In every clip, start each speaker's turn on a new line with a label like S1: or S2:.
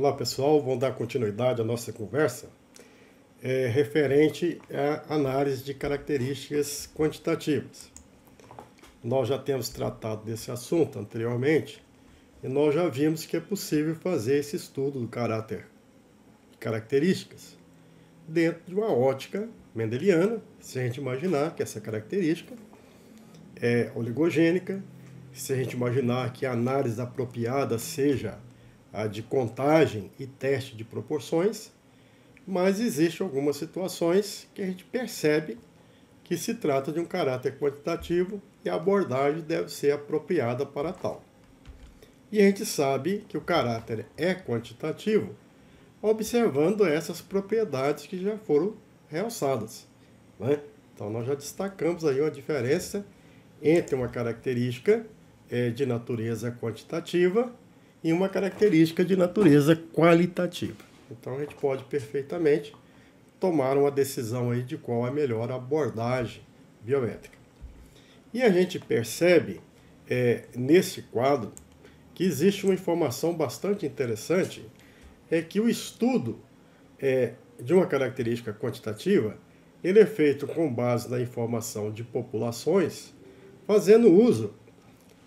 S1: Olá pessoal, vamos dar continuidade à nossa conversa referente à análise de características quantitativas. Nós já temos tratado desse assunto anteriormente e nós já vimos que é possível fazer esse estudo do caráter de características dentro de uma ótica mendeliana, se a gente imaginar que essa característica é oligogênica, se a gente imaginar que a análise apropriada seja a de contagem e teste de proporções, mas existem algumas situações que a gente percebe que se trata de um caráter quantitativo e a abordagem deve ser apropriada para tal. E a gente sabe que o caráter é quantitativo observando essas propriedades que já foram realçadas, né? Então nós já destacamos aí uma diferença entre uma característica de natureza quantitativa e uma característica de natureza qualitativa. Então a gente pode perfeitamente tomar uma decisão aí de qual é a melhor abordagem biométrica. E a gente percebe nesse quadro que existe uma informação bastante interessante, que o estudo de uma característica quantitativa ele é feito com base na informação de populações, fazendo uso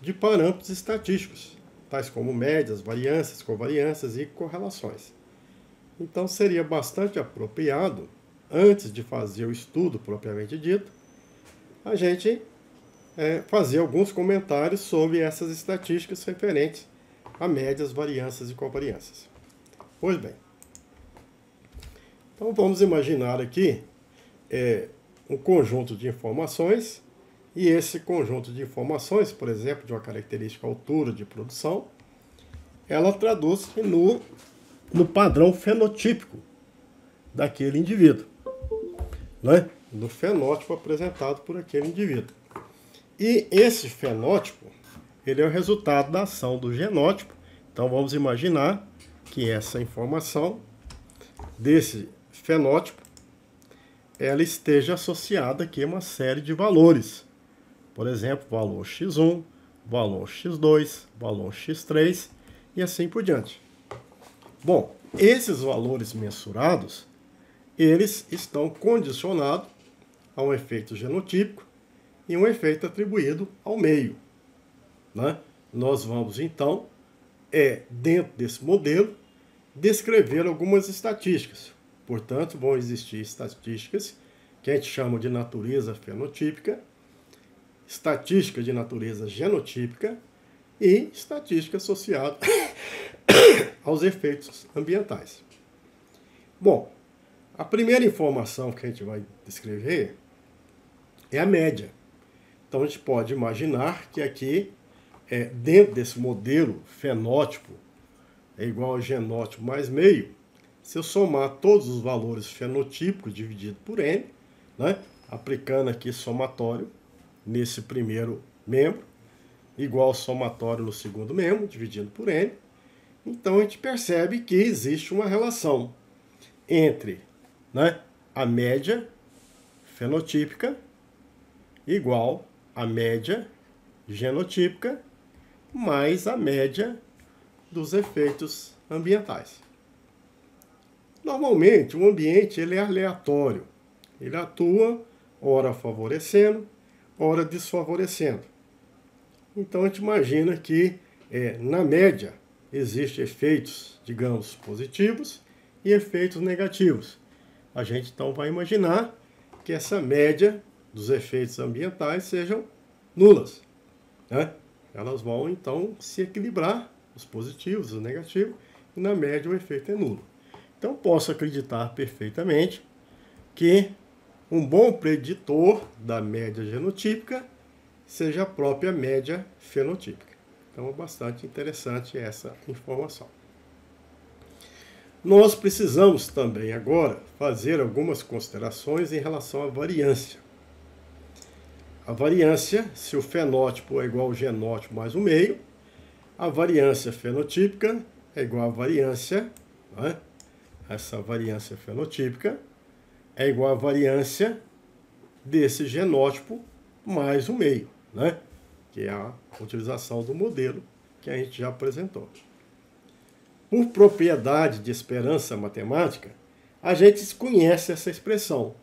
S1: de parâmetros estatísticos, tais como médias, variâncias, covariâncias e correlações. Então seria bastante apropriado, antes de fazer o estudo propriamente dito, a gente fazer alguns comentários sobre essas estatísticas referentes a médias, variâncias e covariâncias. Pois bem, então vamos imaginar aqui um conjunto de informações, e esse conjunto de informações, por exemplo, de uma característica altura de produção, ela traduz-se no padrão fenotípico daquele indivíduo, né? No fenótipo apresentado por aquele indivíduo. E esse fenótipo, ele é o resultado da ação do genótipo. Então vamos imaginar que essa informação desse fenótipo, ela esteja associada aqui a uma série de valores. Por exemplo, valor x1, valor x2, valor x3 e assim por diante. Bom, esses valores mensurados, eles estão condicionados a um efeito genotípico e um efeito atribuído ao meio, né? Nós vamos, então, dentro desse modelo, descrever algumas estatísticas. Portanto, vão existir estatísticas que a gente chama de natureza fenotípica, estatística de natureza genotípica e estatística associada aos efeitos ambientais. Bom, a primeira informação que a gente vai descrever é a média. Então a gente pode imaginar que aqui, dentro desse modelo fenótipo é igual a genótipo mais meio, se eu somar todos os valores fenotípicos dividido por n, né, aplicando aqui somatório nesse primeiro membro, igual ao somatório no segundo membro, dividido por n, então a gente percebe que existe uma relação entre, né, a média fenotípica igual a média genotípica mais a média dos efeitos ambientais. Normalmente, o ambiente ele é aleatório. Ele atua, ora favorecendo, ora desfavorecendo. Então, a gente imagina que, na média, existem efeitos, digamos, positivos e efeitos negativos. A gente, então, vai imaginar que essa média dos efeitos ambientais sejam nulas, né? Elas vão, então, se equilibrar, os positivos, os negativos, e na média o efeito é nulo. Então, posso acreditar perfeitamente que um bom preditor da média genotípica seja a própria média fenotípica. Então, é bastante interessante essa informação. Nós precisamos também agora fazer algumas considerações em relação à variância. A variância, se o fenótipo é igual ao genótipo mais o meio, a variância fenotípica é igual à variância, né? Essa variância fenotípica é igual à variância desse genótipo mais o meio, né? Que é a utilização do modelo que a gente já apresentou. por propriedade de esperança matemática, a gente conhece essa expressão,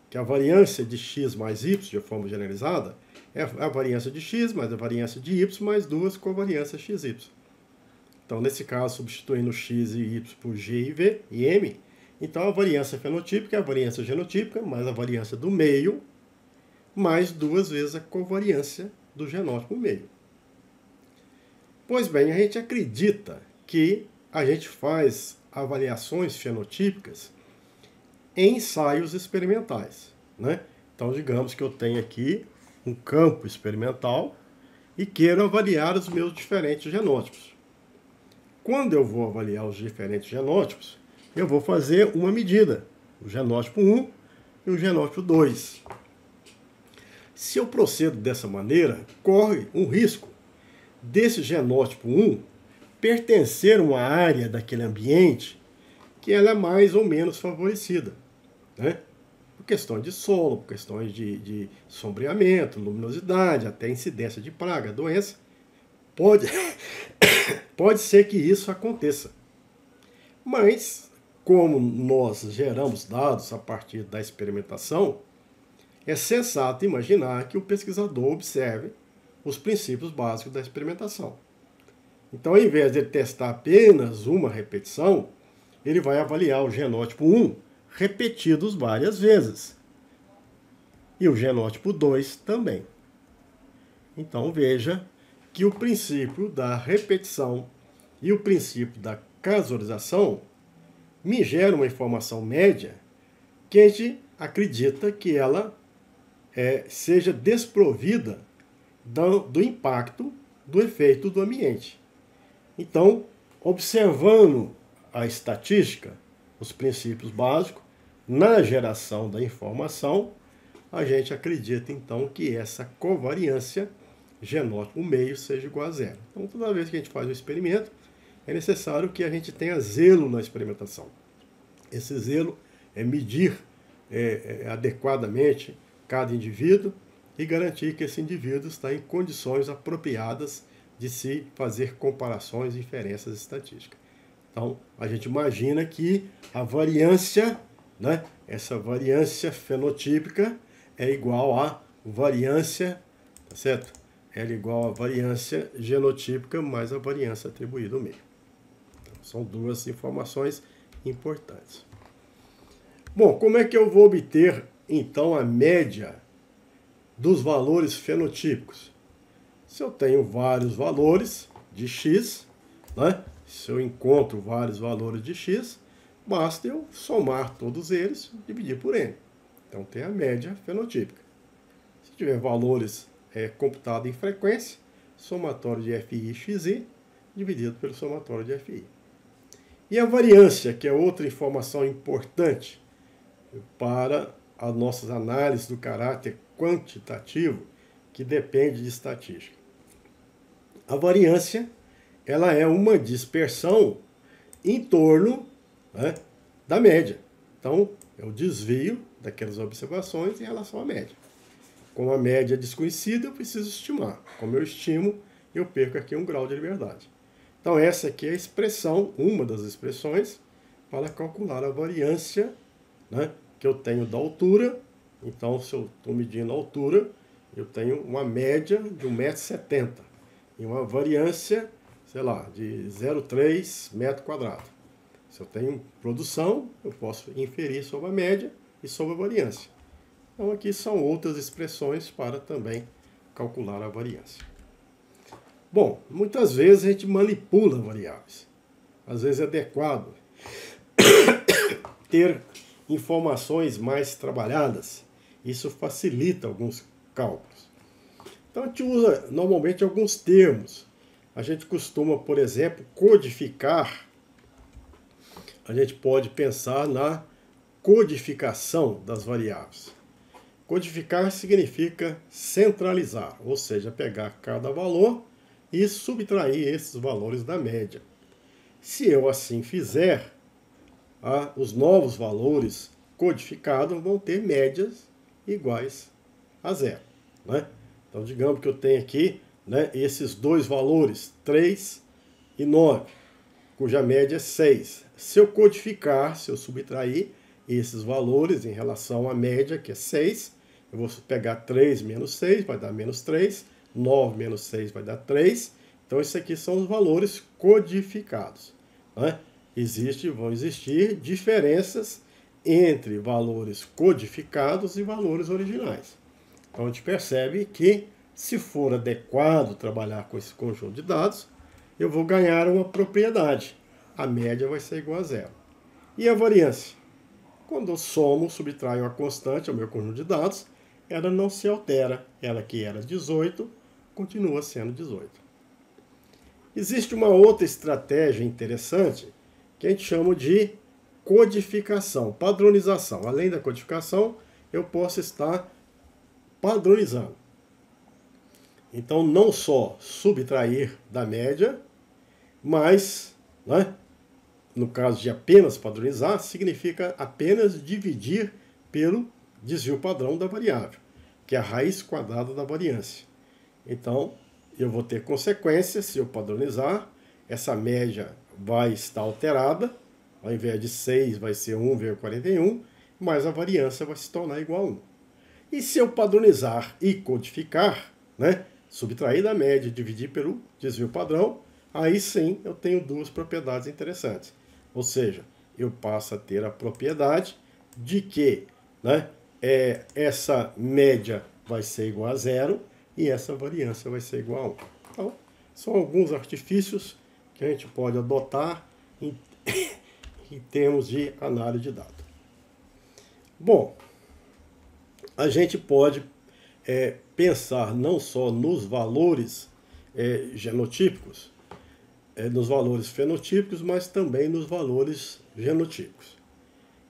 S1: que a variância de x mais y, de forma generalizada, é a variância de x mais a variância de y mais duas covariâncias xy. Então, nesse caso, substituindo x e y por g e v e m, então a variância fenotípica é a variância genotípica mais a variância do meio, mais duas vezes a covariância do genótipo meio. Pois bem, a gente acredita que a gente faz avaliações fenotípicas em ensaios experimentais, né? Então, digamos que eu tenho aqui um campo experimental e quero avaliar os meus diferentes genótipos. Quando eu vou avaliar os diferentes genótipos, eu vou fazer uma medida, o genótipo 1 e o genótipo 2. Se eu procedo dessa maneira, corre um risco desse genótipo 1 pertencer a uma área daquele ambiente que ela é mais ou menos favorecida, né? Por questões de solo, por questões de sombreamento, luminosidade, até incidência de praga, doença. Pode ser que isso aconteça. Mas, como nós geramos dados a partir da experimentação, é sensato imaginar que o pesquisador observe os princípios básicos da experimentação. Então, ao invés de ele testar apenas uma repetição, ele vai avaliar o genótipo 1 repetidos várias vezes. E o genótipo 2 também. Então, veja que o princípio da repetição e o princípio da casualização me geram uma informação média que a gente acredita que ela seja desprovida do impacto do efeito do ambiente. Então, observando a estatística, os princípios básicos, na geração da informação, a gente acredita então que essa covariância genótipo meio seja igual a zero. Então, toda vez que a gente faz um experimento, é necessário que a gente tenha zelo na experimentação. Esse zelo é medir adequadamente cada indivíduo e garantir que esse indivíduo está em condições apropriadas de se fazer comparações e inferências estatísticas. Então, a gente imagina que a variância, né, essa variância fenotípica é igual à variância, tá certo? Ela é igual à variância genotípica mais a variância atribuída ao meio. Então, são duas informações importantes. Bom, como é que eu vou obter, então, a média dos valores fenotípicos? Se eu tenho vários valores de x, né? Se eu encontro vários valores de x, basta eu somar todos eles e dividir por n. Então tem a média fenotípica. Se tiver valores computados em frequência, somatório de FI e XI dividido pelo somatório de FI. E a variância, que é outra informação importante para as nossas análises do caráter quantitativo, que depende de estatística. A variância, ela é uma dispersão em torno, né, da média. Então, é o desvio daquelas observações em relação à média. Como a média é desconhecida, eu preciso estimar. Como eu estimo, eu perco aqui um grau de liberdade. Então, essa aqui é a expressão, uma das expressões, para calcular a variância, né, que eu tenho da altura. Então, se eu estou medindo a altura, eu tenho uma média de 1,70 m e uma variância, sei lá, de 0,3 metro quadrado. Se eu tenho produção, eu posso inferir sobre a média e sobre a variância. Então, aqui são outras expressões para também calcular a variância. Bom, muitas vezes a gente manipula variáveis. Às vezes é adequado ter informações mais trabalhadas. Isso facilita alguns cálculos. Então, a gente usa normalmente alguns termos. A gente costuma, por exemplo, codificar. A gente pode pensar na codificação das variáveis. Codificar significa centralizar, ou seja, pegar cada valor e subtrair esses valores da média. Se eu assim fizer, os novos valores codificados vão ter médias iguais a zero, né? Então, digamos que eu tenho aqui, né, esses dois valores, 3 e 9. cuja média é 6. Se eu codificar, se eu subtrair esses valores em relação à média, que é 6, eu vou pegar 3 menos 6, vai dar menos 3, 9 menos 6 vai dar 3. Então, esses aqui são os valores codificados, né? Vão existir diferenças entre valores codificados e valores originais. Então, a gente percebe que, se for adequado trabalhar com esse conjunto de dados, eu vou ganhar uma propriedade. A média vai ser igual a zero. E a variância? Quando eu somo, subtraio uma constante ao meu conjunto de dados, ela não se altera. Ela que era 18, continua sendo 18. Existe uma outra estratégia interessante que a gente chama de codificação, padronização. Além da codificação, eu posso estar padronizando. Então, não só subtrair da média, mas, né, no caso de apenas padronizar, significa apenas dividir pelo desvio padrão da variável, que é a raiz quadrada da variância. Então, eu vou ter consequências se eu padronizar. Essa média vai estar alterada. Ao invés de 6, vai ser 1,41, mas a variância vai se tornar igual a 1. E se eu padronizar e codificar, né, subtrair da média e dividir pelo desvio padrão, aí sim eu tenho duas propriedades interessantes. Ou seja, eu passo a ter a propriedade de que, né, essa média vai ser igual a zero e essa variância vai ser igual a 1. Então, são alguns artifícios que a gente pode adotar em termos de análise de dados. Bom, a gente pode pensar não só nos valores genotípicos, nos valores fenotípicos, mas também nos valores genotípicos.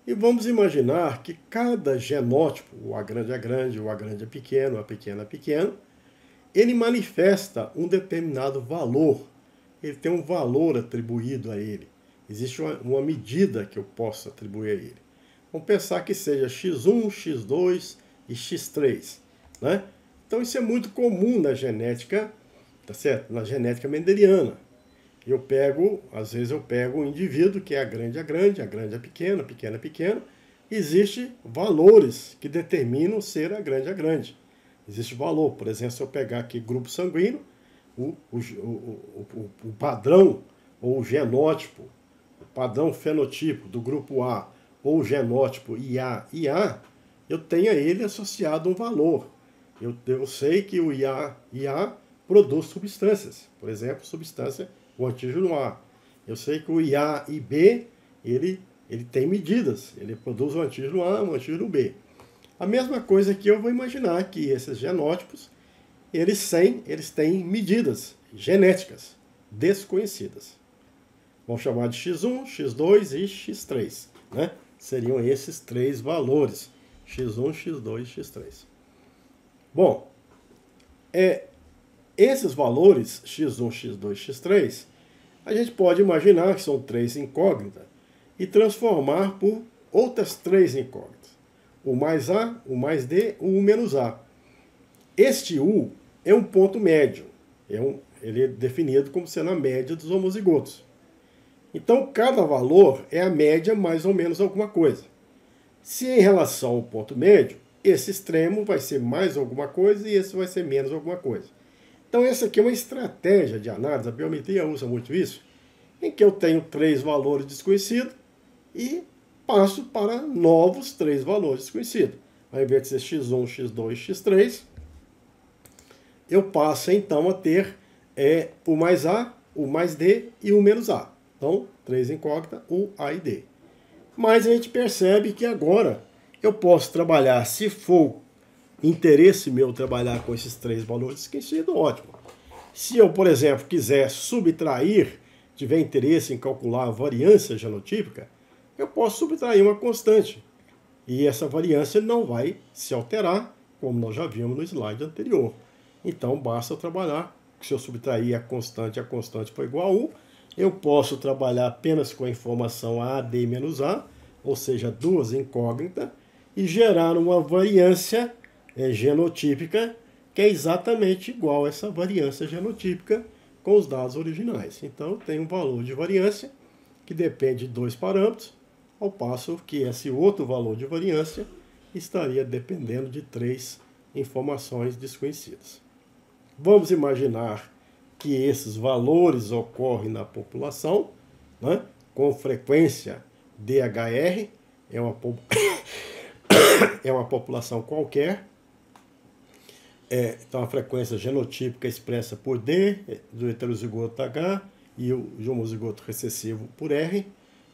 S1: E vamos imaginar que cada genótipo, o A grande é grande, o A grande é pequeno, o A pequeno é pequeno, ele manifesta um determinado valor, ele tem um valor atribuído a ele. Existe uma medida que eu posso atribuir a ele. Vamos pensar que seja x1, x2 e x3, né? Então isso é muito comum na genética, tá certo? Na genética mendeliana. Às vezes eu pego um indivíduo que é a grande é grande, a grande é pequena, a pequena é pequena. Existem valores que determinam ser a grande é grande. Existe valor, por exemplo, se eu pegar aqui grupo sanguíneo, o padrão ou o genótipo, o padrão fenotipo do grupo A ou o genótipo IA, eu tenho a ele associado um valor. Eu sei que o IA produz substâncias, por exemplo, substância, o antígeno A. Eu sei que o IA-IB, ele tem medidas, ele produz o antígeno A, o antígeno B. A mesma coisa que eu vou imaginar que esses genótipos, eles têm medidas genéticas desconhecidas. Vamos chamar de x1, x2 e x3, né? Seriam esses três valores, x1, x2 e x3. Bom, esses valores, x1, x2 e x3, a gente pode imaginar que são três incógnitas e transformar por outras três incógnitas. O mais A, o mais D, o U menos A. Este U é um ponto médio. Ele é definido como sendo a média dos homozigotos. Então, cada valor é a média mais ou menos alguma coisa. Se em relação ao ponto médio, esse extremo vai ser mais alguma coisa e esse vai ser menos alguma coisa. Então, essa aqui é uma estratégia de análise, a biometria usa muito isso, em que eu tenho três valores desconhecidos e passo para novos três valores desconhecidos. Ao invés de ser x1, x2 e x3, eu passo então a ter o mais A, o mais D e o menos A. Então, três incógnitas, U, A e D. Mas a gente percebe que agora eu posso trabalhar, se for interesse meu trabalhar com esses três valores desconhecidos, ótimo. Se eu, por exemplo, quiser subtrair, tiver interesse em calcular a variância genotípica, eu posso subtrair uma constante. E essa variância não vai se alterar, como nós já vimos no slide anterior. Então, basta eu trabalhar. Se eu subtrair a constante for igual a 1, eu posso trabalhar apenas com a informação A, D menos A, ou seja, duas incógnitas, e gerar uma variância genotípica que é exatamente igual a essa variância genotípica com os dados originais. Então, eu tenho um valor de variância que depende de 2 parâmetros, ao passo que esse outro valor de variância estaria dependendo de 3 informações desconhecidas. Vamos imaginar que esses valores ocorrem na população, né, com frequência DHR, é uma população qualquer. Então a frequência genotípica expressa por D, do heterozigoto H, e o homozigoto recessivo por R,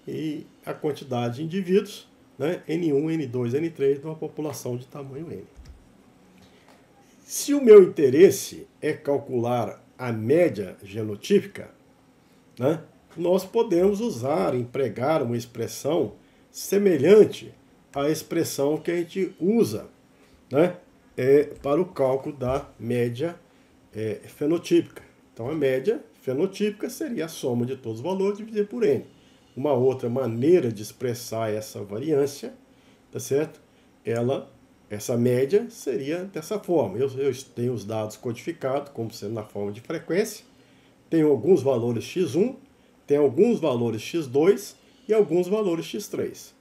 S1: e a quantidade de indivíduos, né, N1, N2, N3, de uma população de tamanho N. Se o meu interesse é calcular a média genotípica, né, nós podemos empregar uma expressão semelhante à expressão que a gente usa, né, para o cálculo da média fenotípica. Então, a média fenotípica seria a soma de todos os valores dividido por N. Uma outra maneira de expressar essa variância, tá certo? Essa média seria dessa forma. Eu tenho os dados codificados como sendo na forma de frequência, tenho alguns valores x1, tenho alguns valores x2 e alguns valores x3.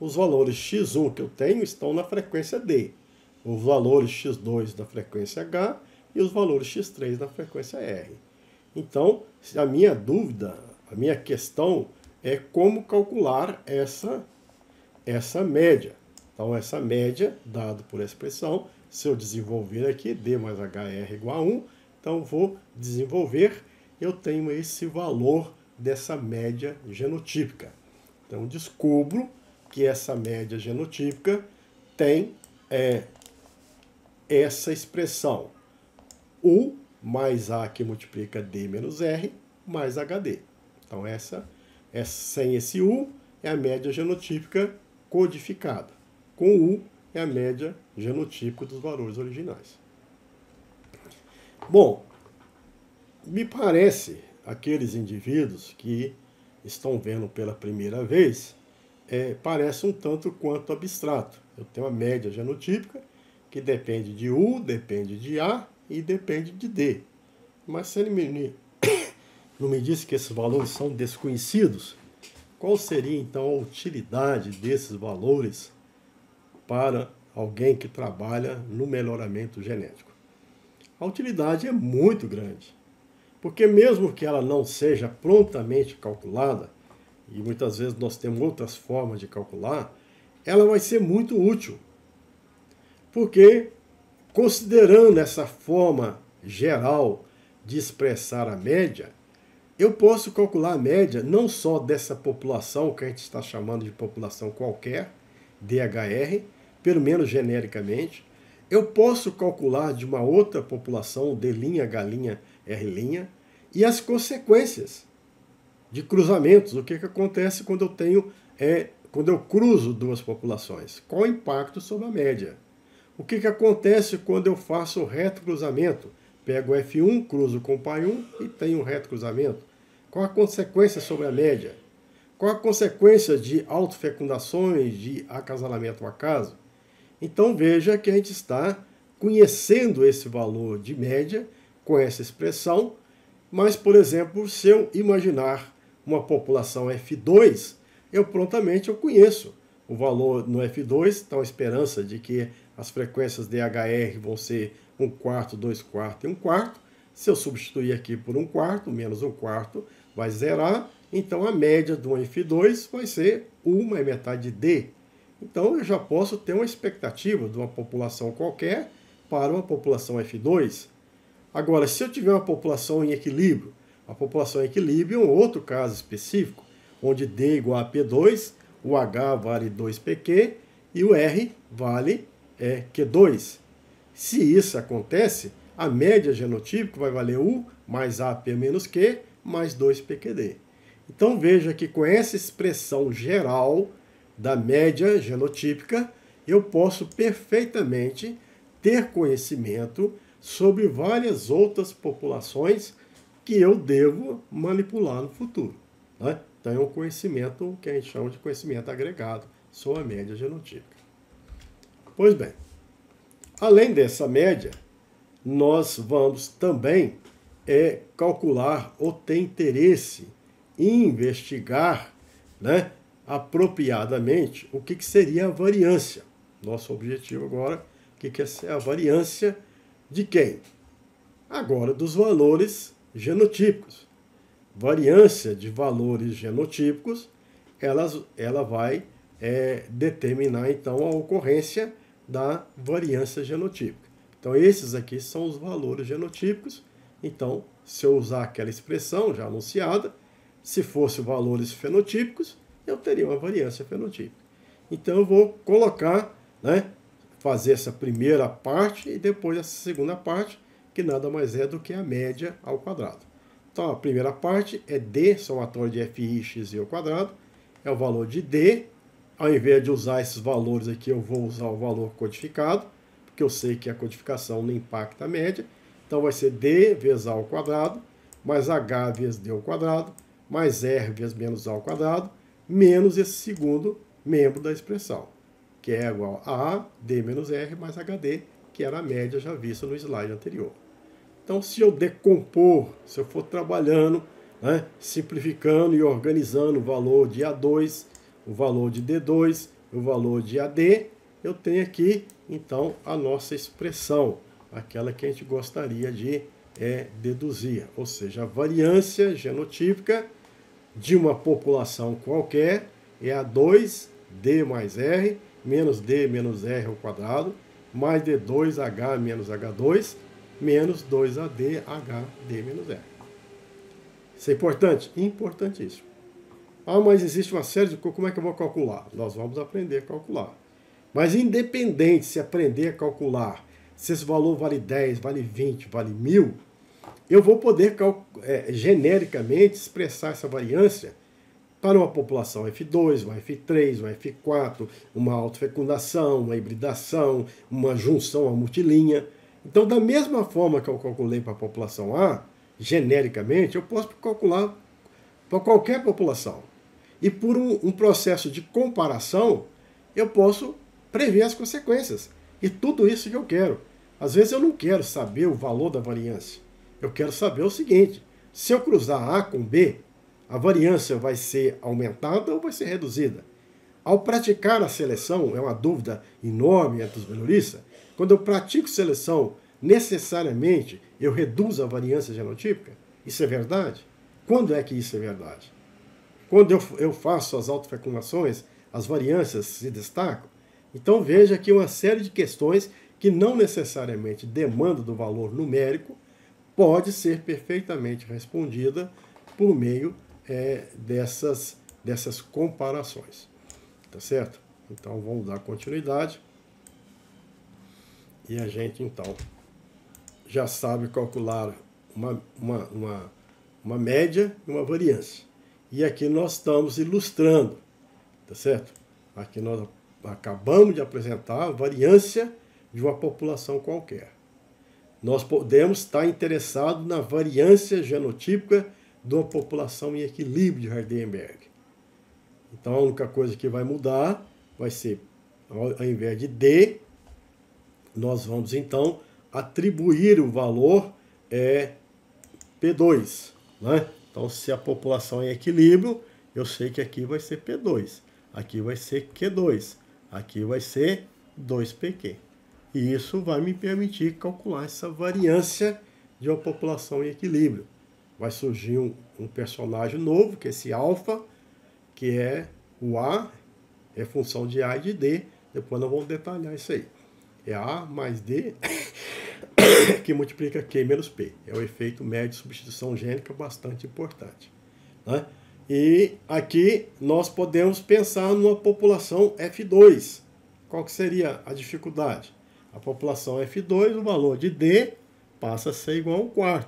S1: Os valores x1 que eu tenho estão na frequência D, os valores x2 da frequência H e os valores x3 da frequência R. Então, a minha dúvida, a minha questão é como calcular essa média. Então, essa média, dada por essa expressão, se eu desenvolver aqui, D mais HR igual a 1, então vou desenvolver, eu tenho esse valor dessa média genotípica. Então, descubro que essa média genotípica tem essa expressão, U mais A que multiplica D menos R mais HD. Então, sem esse U é a média genotípica codificada. Com U é a média genotípica dos valores originais. Bom, me parece aqueles indivíduos que estão vendo pela primeira vez, parece um tanto quanto abstrato. Eu tenho a média genotípica que depende de U, depende de A e depende de D. Mas se ele não me disse que esses valores são desconhecidos, qual seria então a utilidade desses valores para alguém que trabalha no melhoramento genético? A utilidade é muito grande, porque mesmo que ela não seja prontamente calculada, e muitas vezes nós temos outras formas de calcular, ela vai ser muito útil. Porque, considerando essa forma geral de expressar a média, eu posso calcular a média não só dessa população, que a gente está chamando de população qualquer, DHR, pelo menos genericamente, eu posso calcular de uma outra população, D', H', R', e as consequências de cruzamentos. O que acontece quando eu quando eu cruzo duas populações? Qual o impacto sobre a média? O que acontece quando eu faço o reto cruzamento? Pego o F1, cruzo com o pai1 e tenho um reto cruzamento. Qual a consequência sobre a média? Qual a consequência de autofecundações, de acasalamento ao acaso? Então veja que a gente está conhecendo esse valor de média com essa expressão, mas, por exemplo, se eu imaginar uma população F2, eu conheço o valor no F2, então a esperança de que as frequências DHR vão ser 1/4, 2/4 e 1/4. Se eu substituir aqui por 1/4, menos 1/4, vai zerar. Então a média do F2 vai ser 1 é metade de D. Então eu já posso ter uma expectativa de uma população qualquer para uma população F2. Agora, se eu tiver uma população em equilíbrio, a população em equilíbrio é um outro caso específico, onde D igual a P2, o H vale 2PQ e o R vale Q2. Se isso acontece, a média genotípica vai valer U mais AP menos Q mais 2PQD. Então veja que com essa expressão geral da média genotípica, eu posso perfeitamente ter conhecimento sobre várias outras populações que eu devo manipular no futuro, né? Então é um conhecimento que a gente chama de conhecimento agregado sobre a média genotípica. Pois bem, além dessa média, nós vamos também calcular ou ter interesse em investigar né, apropriadamente o que seria a variância. Nosso objetivo agora, o que é a variância de quem? Agora, dos valores genotípicos. Variância de valores genotípicos, ela vai determinar, então, a ocorrência da variância genotípica. Então, esses aqui são os valores genotípicos. Então, se eu usar aquela expressão já anunciada, se fosse valores fenotípicos, eu teria uma variância fenotípica. Então, eu vou colocar, né, fazer essa primeira parte e depois essa segunda parte, que nada mais é do que a média ao quadrado. Então, a primeira parte é D, somatório de FI, X e ao quadrado, é o valor de D. Ao invés de usar esses valores aqui, eu vou usar o valor codificado, porque eu sei que a codificação não impacta a média. Então, vai ser D vezes A ao quadrado, mais H vezes D ao quadrado, mais R vezes menos A ao quadrado, menos esse segundo membro da expressão, que é igual a D menos R mais HD, que era a média já vista no slide anterior. Então, se eu decompor, se eu for trabalhando, né, simplificando e organizando o valor de A2, o valor de D2, o valor de AD, eu tenho aqui, então, a nossa expressão, aquela que a gente gostaria de deduzir, ou seja, a variância genotípica de uma população qualquer é A2D mais R, menos D menos R ao quadrado, mais D2H menos H2, menos 2ADHD menos R. Isso é importante? Importantíssimo. Ah, mas existe uma série de coisas, como é que eu vou calcular? Nós vamos aprender a calcular. Mas independente se aprender a calcular, se esse valor vale 10, vale 20, vale 1000, eu vou poder genericamente expressar essa variância para uma população F2, uma F3, uma F4, uma autofecundação, uma hibridação, uma junção, uma multilinha. Então, da mesma forma que eu calculei para a população A, genericamente, eu posso calcular para qualquer população. E por um processo de comparação, eu posso prever as consequências. E tudo isso que eu quero. Às vezes eu não quero saber o valor da variância. Eu quero saber o seguinte: se eu cruzar A com B, a variância vai ser aumentada ou vai ser reduzida? Ao praticar a seleção, é uma dúvida enorme entre os melhoristas, quando eu pratico seleção, necessariamente eu reduzo a variância genotípica? Isso é verdade? Quando é que isso é verdade? Quando eu faço as autofecundações, as variâncias se destacam? Então veja aqui uma série de questões que não necessariamente demandam do valor numérico, pode ser perfeitamente respondida por meio dessas comparações. Tá certo? Então vamos dar continuidade. E a gente então já sabe calcular uma média e uma variância. E aqui nós estamos ilustrando, tá certo? Aqui nós acabamos de apresentar a variância de uma população qualquer. Nós podemos estar interessados na variância genotípica de uma população em equilíbrio de Hardenberg. Então a única coisa que vai mudar vai ser, ao invés de D, nós vamos então atribuir o valor P2. Né? Então, se a população é em equilíbrio, eu sei que aqui vai ser P2, aqui vai ser Q2, aqui vai ser 2PQ. E isso vai me permitir calcular essa variância de uma população em equilíbrio. Vai surgir um personagem novo, que é esse alfa, que é o A, é função de A e de D. Depois nós vamos detalhar isso aí. É A mais D que multiplica Q menos P. É o efeito médio de substituição gênica bastante importante. Né? E aqui nós podemos pensar numa população F2. Qual que seria a dificuldade? A população F2, o valor de D passa a ser igual a 1/4.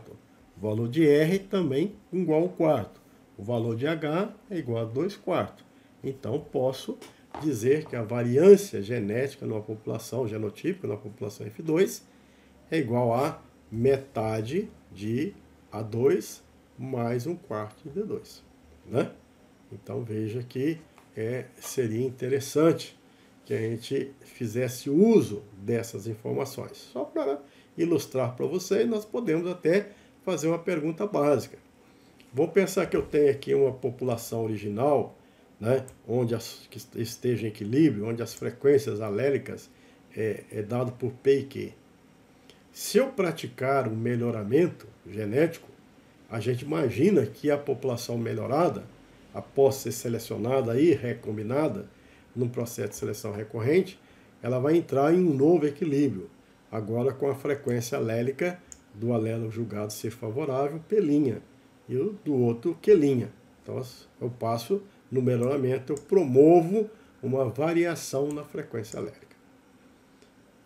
S1: O valor de R também igual a 1/4. O valor de H é igual a 2/4. Então, posso dizer que a variância genética numa população genotípica, numa população F2, é igual a metade de A2 mais 1/4 de D2. Né? Então, veja que seria interessante que a gente fizesse uso dessas informações. Só para ilustrar para vocês, nós podemos até fazer uma pergunta básica. Vamos pensar que eu tenho aqui uma população original né, onde que esteja em equilíbrio, onde as frequências alélicas é dado por P e Q. Se eu praticar um melhoramento genético, a gente imagina que a população melhorada, após ser selecionada e recombinada num processo de seleção recorrente, ela vai entrar em um novo equilíbrio, agora com a frequência alélica do alelo julgado ser favorável, P', e o do outro, Q'. Então, eu passo no melhoramento, eu promovo uma variação na frequência alélica.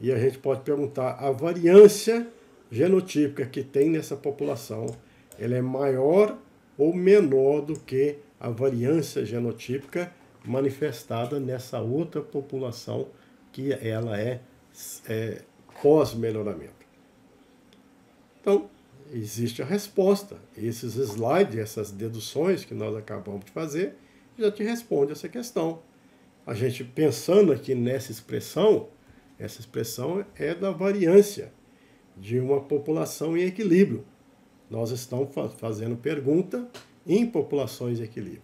S1: E a gente pode perguntar, a variância genotípica que tem nessa população, ela é maior ou menor do que a variância genotípica manifestada nessa outra população que ela é pós-melhoramento? Então, existe a resposta. Esses slides, essas deduções que nós acabamos de fazer, já te responde essa questão. A gente pensando aqui nessa expressão, essa expressão é da variância de uma população em equilíbrio. Nós estamos fazendo pergunta em populações em equilíbrio.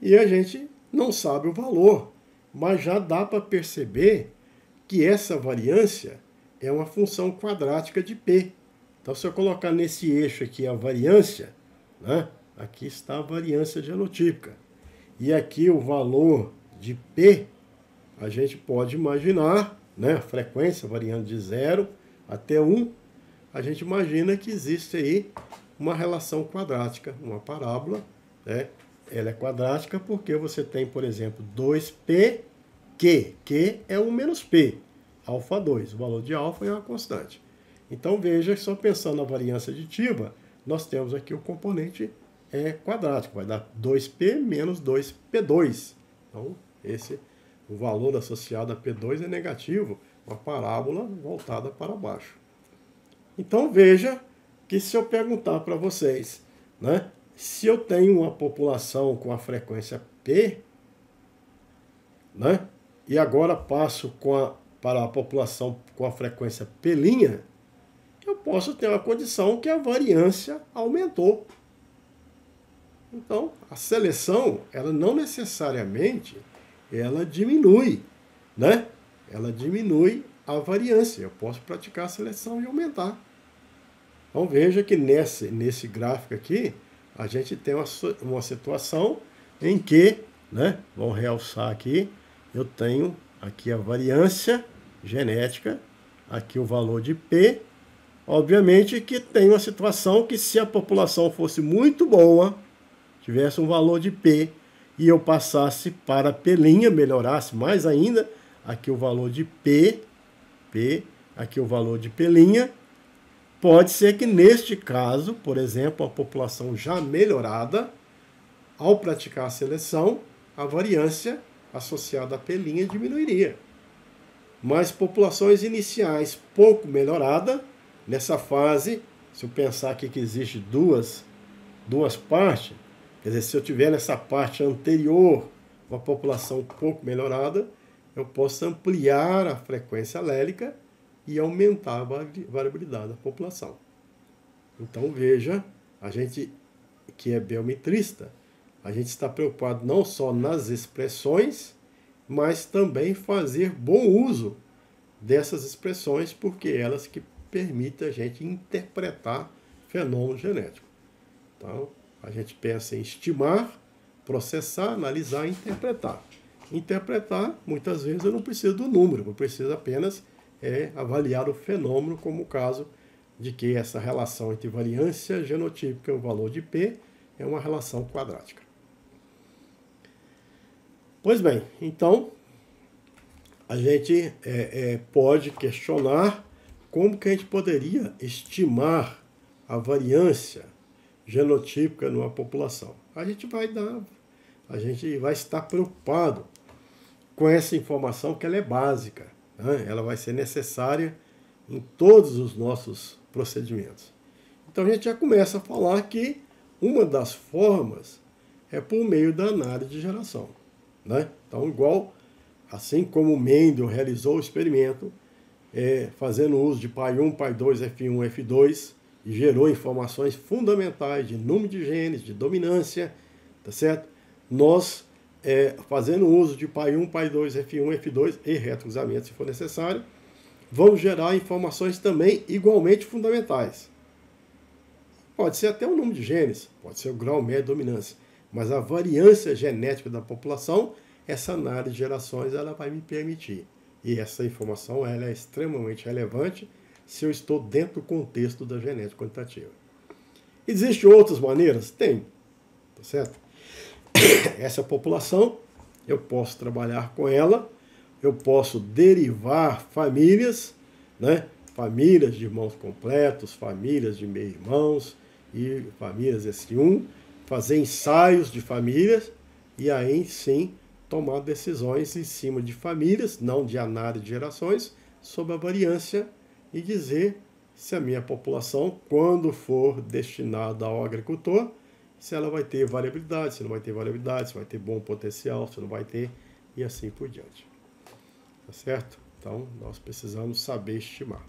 S1: E a gente não sabe o valor, mas já dá para perceber que essa variância é uma função quadrática de P. Então, se eu colocar nesse eixo aqui a variância, né, aqui está a variância genotípica. E aqui o valor de P, a gente pode imaginar, né, a frequência variando de 0 até 1, a gente imagina que existe aí uma relação quadrática, uma parábola, né? Ela é quadrática porque você tem, por exemplo, 2P, Q é 1 menos P, alfa 2, o valor de alfa é uma constante. Então veja que só pensando na variância aditiva, nós temos aqui o componente quadrático, vai dar 2P menos 2P2. Então o valor associado a P2 é negativo, uma parábola voltada para baixo. Então veja que se eu perguntar para vocês, né, se eu tenho uma população com a frequência P, né, e agora passo para a população com a frequência P', eu posso ter uma condição que a variância aumentou. Então, a seleção, ela não necessariamente ela diminui, né? Ela diminui a variância. Eu posso praticar a seleção e aumentar. Então veja que nesse gráfico aqui, a gente tem uma situação em que, né, vamos realçar aqui, eu tenho aqui a variância genética, aqui o valor de P. Obviamente que tem uma situação que se a população fosse muito boa, tivesse um valor de P, e eu passasse para P', melhorasse mais ainda, aqui o valor de P, aqui o valor de P', pode ser que neste caso, por exemplo, a população já melhorada, ao praticar a seleção, a variância associada a P' diminuiria. Mas populações iniciais pouco melhoradas, nessa fase, se eu pensar aqui que existe duas partes, quer dizer, se eu tiver nessa parte anterior uma população pouco melhorada, eu posso ampliar a frequência alélica e aumentar a variabilidade da população. Então veja, a gente que é biometrista, a gente está preocupado não só nas expressões, mas também fazer bom uso dessas expressões, porque elas que permitem a gente interpretar fenômeno genético. Então, a gente pensa em estimar, processar, analisar e interpretar. Interpretar, muitas vezes, eu não preciso do número, eu preciso apenas avaliar o fenômeno, como o caso de que essa relação entre variância genotípica e o valor de P é uma relação quadrática. Pois bem, então, a gente pode questionar como que a gente poderia estimar a variância genotípica numa população. A gente vai estar preocupado com essa informação que ela é básica, né? Ela vai ser necessária em todos os nossos procedimentos. Então a gente já começa a falar que uma das formas é por meio da análise de geração, né? Então, assim como o Mendel realizou o experimento, fazendo uso de pai1, pai2, F1, F2, e gerou informações fundamentais de número de genes, de dominância, tá certo? Nós fazendo uso de pai 1, pai 2, F1, F2 e retrocruzamento, se for necessário, vamos gerar informações também igualmente fundamentais. Pode ser até o número de genes, pode ser o grau médio de dominância, mas a variância genética da população, essa análise de gerações, ela vai me permitir. E essa informação ela é extremamente relevante se eu estou dentro do contexto da genética quantitativa. Existem outras maneiras? Tem, tá certo? Essa população, eu posso trabalhar com ela, eu posso derivar famílias, né? Famílias de irmãos completos, famílias de meio-irmãos e famílias S1, fazer ensaios de famílias e aí sim tomar decisões em cima de famílias, não de análise de gerações, sobre a variância e dizer se a minha população, quando for destinada ao agricultor, se ela vai ter variabilidade, se não vai ter variabilidade, se vai ter bom potencial, se não vai ter, e assim por diante. Tá certo? Então, nós precisamos saber estimar.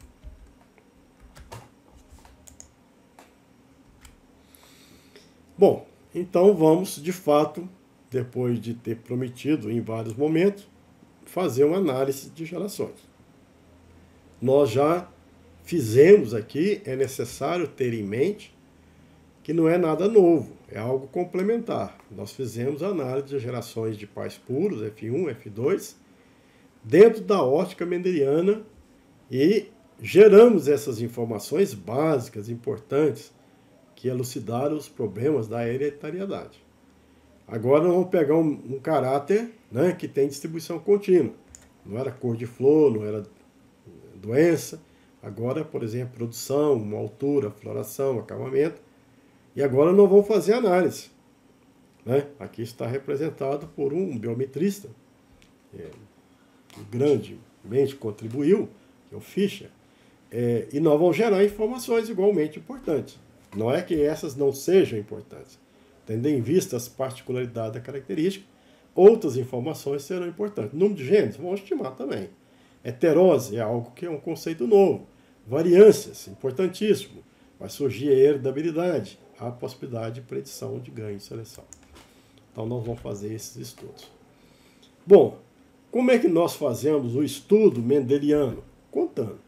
S1: Bom, então vamos, de fato, depois de ter prometido em vários momentos, fazer uma análise de gerações. Nós já fizemos aqui, é necessário ter em mente que não é nada novo, é algo complementar. Nós fizemos a análise de gerações de pais puros, F1, F2, dentro da ótica mendeliana e geramos essas informações básicas, importantes, que elucidaram os problemas da hereditariedade. Agora nós vamos pegar um caráter, né, que tem distribuição contínua. Não era cor de flor, não era doença. Agora, por exemplo, produção, uma altura, floração, acabamento. E agora nós vamos fazer análise. Né? Aqui está representado por um biometrista, que grandemente contribuiu, que é o Fischer, e nós vamos gerar informações igualmente importantes. Não é que essas não sejam importantes. Tendo em vista as particularidades da característica, outras informações serão importantes. Número de genes, vamos estimar também. Heterose é algo que é um conceito novo. Variâncias, importantíssimo. Vai surgir a heredabilidade, a possibilidade de predição de ganho de seleção. Então, nós vamos fazer esses estudos. Bom, como é que nós fazemos o estudo mendeliano? Contando.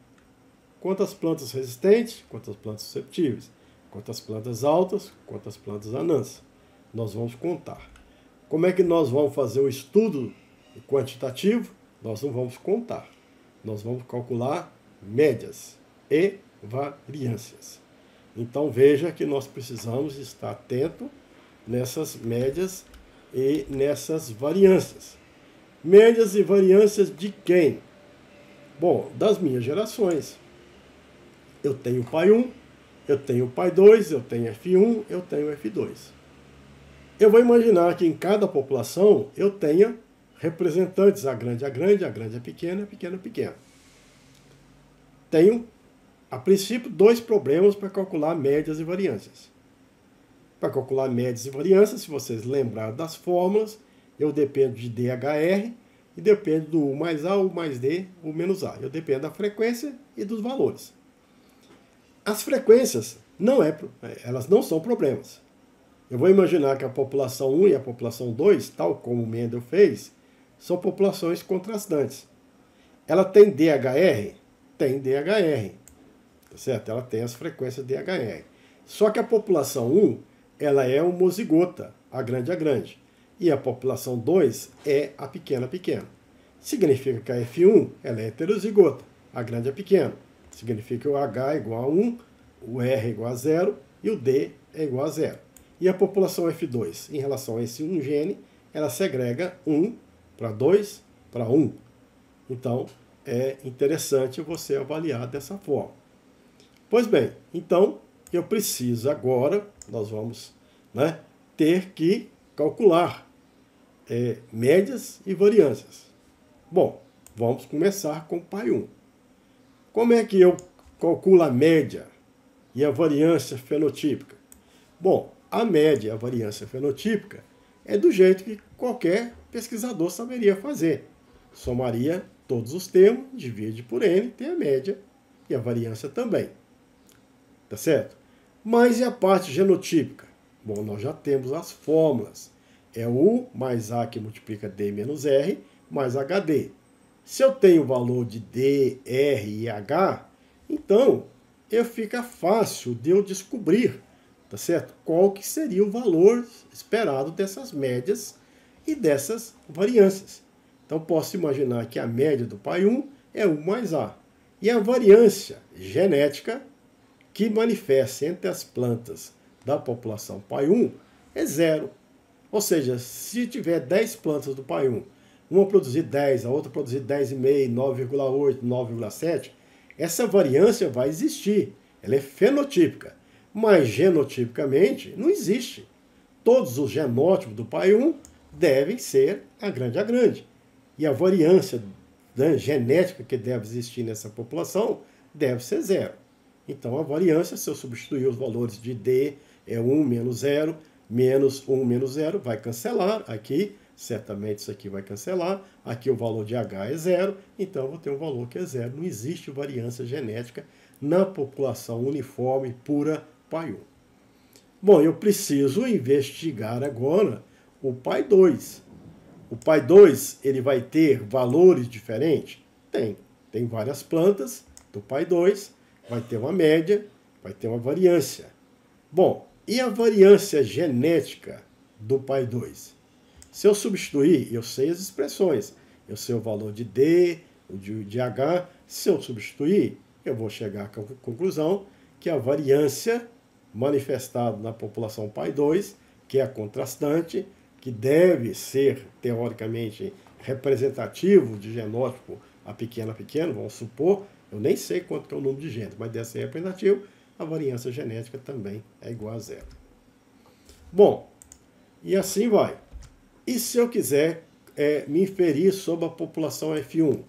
S1: Quantas plantas resistentes, quantas plantas susceptíveis, quantas plantas altas, quantas plantas anãs. Nós vamos contar. Como é que nós vamos fazer o estudo quantitativo? Nós não vamos contar. Nós vamos calcular médias e variâncias. Então veja que nós precisamos estar atento nessas médias e nessas variâncias. Médias e variâncias de quem? Bom, das minhas gerações. Eu tenho pai 1, eu tenho pai 2, eu tenho F1, eu tenho F2. Eu vou imaginar que em cada população eu tenha representantes, a grande, a pequena, a pequena, a pequena. Tenho, a princípio, dois problemas para calcular médias e variâncias. Para calcular médias e variâncias, se vocês lembrarem das fórmulas, eu dependo de DHR e dependo do U mais A, U mais D, U menos A. Eu dependo da frequência e dos valores. As frequências elas não são problemas. Eu vou imaginar que a população 1 e a população 2, tal como o Mendel fez, são populações contrastantes. Ela tem DHR? Tem DHR. Tá certo? Ela tem as frequências DHR. Só que a população 1, ela é homozigota, a grande. E a população 2 é a pequena. Significa que a F1 ela é heterozigota, a grande é pequena. Significa que o H é igual a 1, o R é igual a 0 e o D é igual a 0. E a população F2, em relação a esse 1 gene, ela segrega 1 para 2 para 1. Então, é interessante você avaliar dessa forma. Pois bem, então, eu preciso agora, nós vamos ter que calcular médias e variâncias. Bom, vamos começar com o pai 1. Como é que eu calculo a média e a variância fenotípica? Bom, a média e a variância fenotípica é do jeito que qualquer pesquisador saberia fazer. Somaria todos os termos, divide por N, tem a média e a variância também. Tá certo? Mas e a parte genotípica? Bom, nós já temos as fórmulas. É U mais A que multiplica D menos R mais HD. Se eu tenho o valor de D, R e H, então fica fácil de eu descobrir, tá certo? Qual que seria o valor esperado dessas médias e dessas variâncias. Então posso imaginar que a média do pai 1 é U mais A. E a variância genética que manifesta entre as plantas da população pai 1 é zero. Ou seja, se tiver 10 plantas do pai 1, uma produzir 10, a outra produzir 10,5, 9,8, 9,7, essa variância vai existir. Ela é fenotípica, mas genotipicamente não existe. Todos os genótipos do pai 1 devem ser a grande. E a variância genética que deve existir nessa população deve ser zero. Então a variância, se eu substituir os valores de D, é 1 menos 0, menos 1 menos 0, vai cancelar aqui, certamente isso aqui vai cancelar, aqui o valor de H é 0, então eu vou ter um valor que é 0. Não existe variância genética na população uniforme pura pai 1. Bom, eu preciso investigar agora o pai 2. O pai 2, ele vai ter valores diferentes? Tem várias plantas do pai 2, vai ter uma média, vai ter uma variância. Bom, e a variância genética do pai 2? Se eu substituir, eu sei as expressões, eu sei o valor de D, o de H. Se eu substituir, eu vou chegar à conclusão que a variância manifestada na população pai 2, que é a contrastante, que deve ser, teoricamente, representativo de genótipo a pequeno, vamos supor, eu nem sei quanto que é o número de genes, mas deve ser representativo, a variância genética também é igual a zero. Bom, e assim vai. E se eu quiser me inferir sobre a população F1?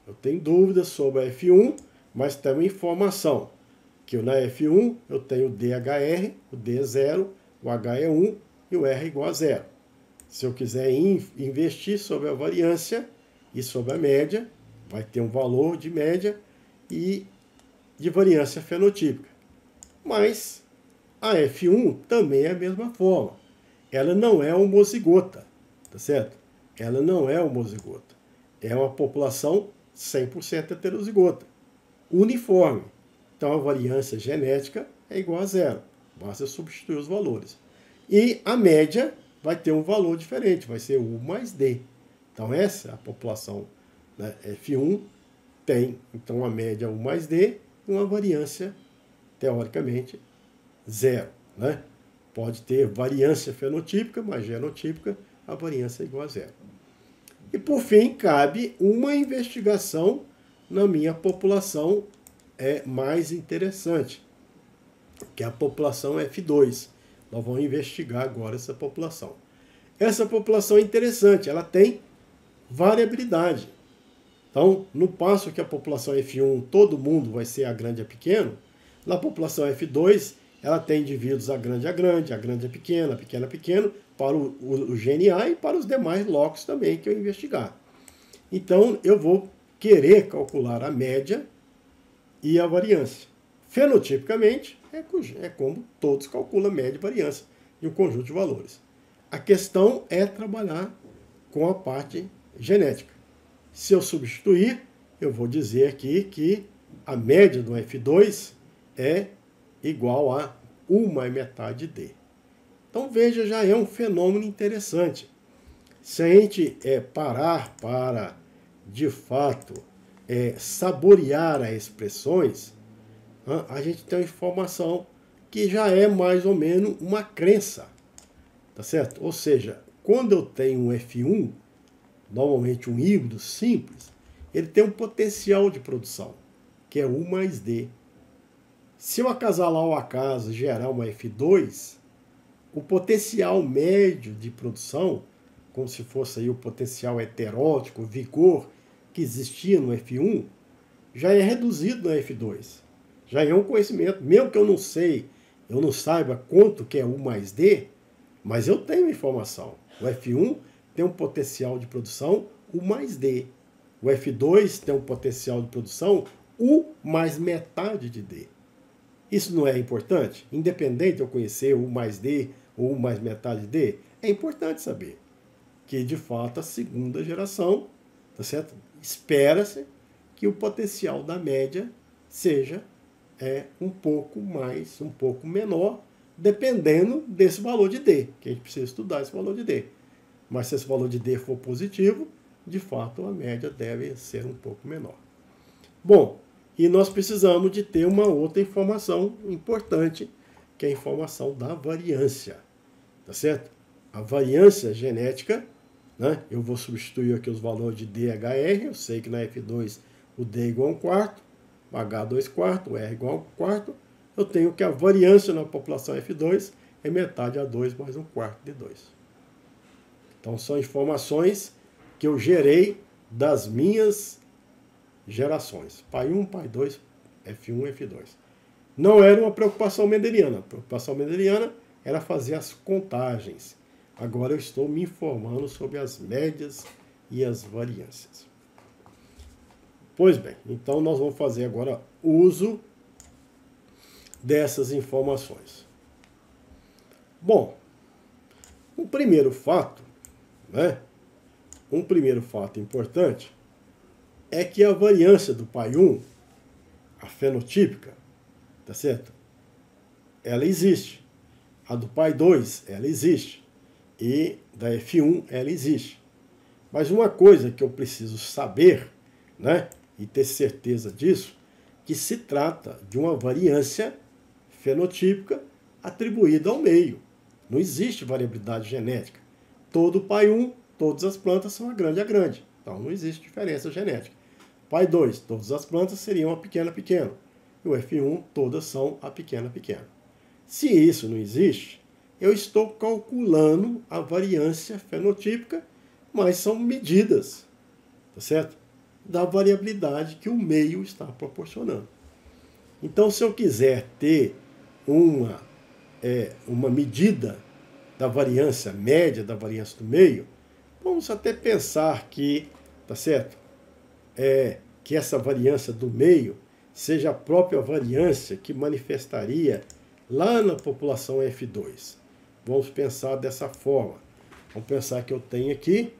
S1: Eu tenho dúvidas sobre a F1, mas tenho informação que na F1 eu tenho o DHR, o D é 0, o H é 1 e o R é igual a 0. Se eu quiser investir sobre a variância e sobre a média, vai ter um valor de média e de variância fenotípica. Mas a F1 também é a mesma forma. Ela não é homozigota, tá certo? Ela não é homozigota. É uma população 100% heterozigota, uniforme. Então a variância genética é igual a zero. Basta substituir os valores. E a média vai ter um valor diferente, vai ser U mais D. Então essa, a população, né, F1 tem então a média U mais D e uma variância, teoricamente, zero. Né? Pode ter variância fenotípica, mas genotípica, a variância é igual a zero. E por fim, cabe uma investigação na minha população mais interessante, que é a população F2. Nós vamos investigar agora essa população. Essa população é interessante, ela tem variabilidade. Então, no passo que a população F1, todo mundo vai ser a grande a pequeno, na população F2, ela tem indivíduos a grande, a grande a pequeno, para o gene A e para os demais locos também que eu investigar. Então, eu vou querer calcular a média e a variância. Fenotipicamente, é como todos calculam média e variância de um conjunto de valores. A questão é trabalhar com a parte genética. Se eu substituir, eu vou dizer aqui que a média do F2 é igual a 1 mais metade D. Então veja, já é um fenômeno interessante. Se a gente parar para, de fato, saborear as expressões, a gente tem uma informação que já é mais ou menos uma crença, tá certo? Ou seja, quando eu tenho um F1, normalmente um híbrido simples, ele tem um potencial de produção, que é U mais D. Se eu acasalar o acaso e gerar uma F2, o potencial médio de produção, como se fosse aí o potencial heterótico, o vigor que existia no F1, já é reduzido no F2. Já é um conhecimento, mesmo que eu não saiba quanto que é U mais D, mas eu tenho informação. O F1 tem um potencial de produção U mais D. O F2 tem um potencial de produção U mais metade de D. Isso não é importante? Independente de eu conhecer U mais D ou U mais metade de D? é importante saber que, de fato, a segunda geração, tá certo? Espera-se que o potencial da média seja um pouco menor, dependendo desse valor de D, que a gente precisa estudar esse valor de D. Mas se esse valor de D for positivo, de fato a média deve ser um pouco menor. Bom, e nós precisamos de ter uma outra informação importante, que é a informação da variância, tá certo? A variância genética, né? Eu vou substituir aqui os valores de D e HR, eu sei que na F2 o D é igual a 1/4, o H 2/4, o R igual a 1/4, eu tenho que a variância na população F2 é metade a 2 mais 1/4 de 2. Então são informações que eu gerei das minhas gerações. Pai 1, pai 2, F1, F2. Não era uma preocupação mendeliana. A preocupação mendeliana era fazer as contagens. Agora eu estou me informando sobre as médias e as variâncias. Pois bem, então nós vamos fazer agora uso dessas informações. Bom, um primeiro fato importante é que a variância do pai 1, a fenotípica, tá certo? Ela existe. A do pai 2, ela existe. E da F1, ela existe. Mas uma coisa que eu preciso saber, né, e ter certeza disso, que se trata de uma variância fenotípica atribuída ao meio. Não existe variabilidade genética. Todo pai 1, todas as plantas são a grande. Então não existe diferença genética. Pai 2, todas as plantas seriam a pequena. E o F1, todas são a pequena. Se isso não existe, eu estou calculando a variância fenotípica, mas são medidas, tá certo? Da variabilidade que o meio está proporcionando. Então, se eu quiser ter uma medida da variância média, da variância do meio, vamos até pensar que, tá certo? Que essa variância do meio seja a própria variância que manifestaria lá na população F2. Vamos pensar dessa forma. Vamos pensar que eu tenho aqui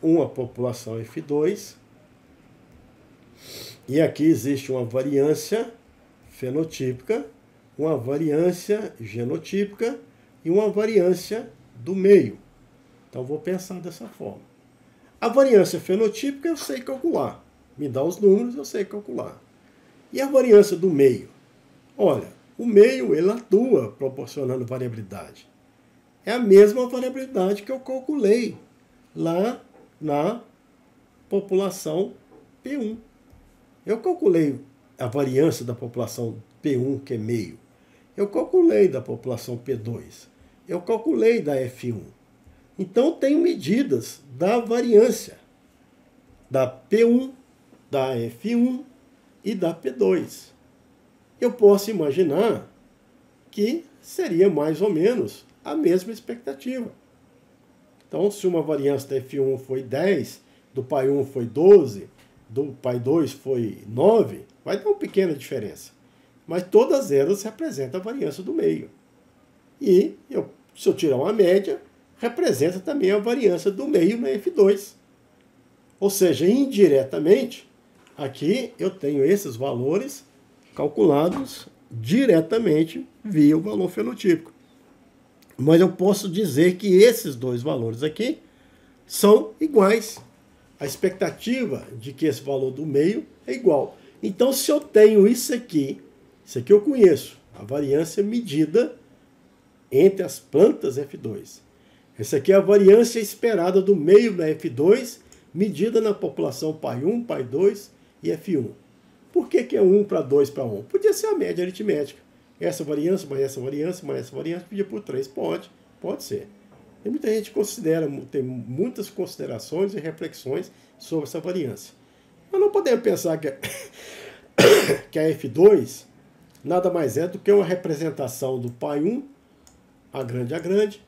S1: uma população F2 e aqui existe uma variância fenotípica, uma variância genotípica e uma variância do meio. Então, vou pensar dessa forma. A variância fenotípica eu sei calcular. Me dá os números, eu sei calcular. E a variância do meio? Olha, o meio ele atua proporcionando variabilidade. É a mesma variabilidade que eu calculei lá na população P1. Eu calculei a variância da população P1, que é meio. Eu calculei da população P2. Eu calculei da F1. Então, tenho medidas da variância da P1, da F1 e da P2. Eu posso imaginar que seria mais ou menos a mesma expectativa. Então, se uma variância da F1 foi 10, do pai 1 foi 12, do pai 2 foi 9, vai dar uma pequena diferença. Mas todas elas representam a variância do meio. E, se eu tirar uma média, representa também a variância do meio na F2. Ou seja, indiretamente, aqui eu tenho esses valores calculados diretamente via o valor fenotípico. Mas eu posso dizer que esses dois valores aqui são iguais. A expectativa de que esse valor do meio é igual. Então, se eu tenho isso aqui eu conheço, a variância medida entre as plantas F2. Essa aqui é a variância esperada do meio da F2, medida na população pai 1, pai 2 e F1. Por que é 1 para 2 para 1? Podia ser a média aritmética. Essa variância, mais essa variância, mais essa variância, podia por 3. Pode ser. Tem muita gente que considera, tem muitas considerações e reflexões sobre essa variância. Mas não podemos pensar que a F2 nada mais é do que uma representação do pai 1, a grande,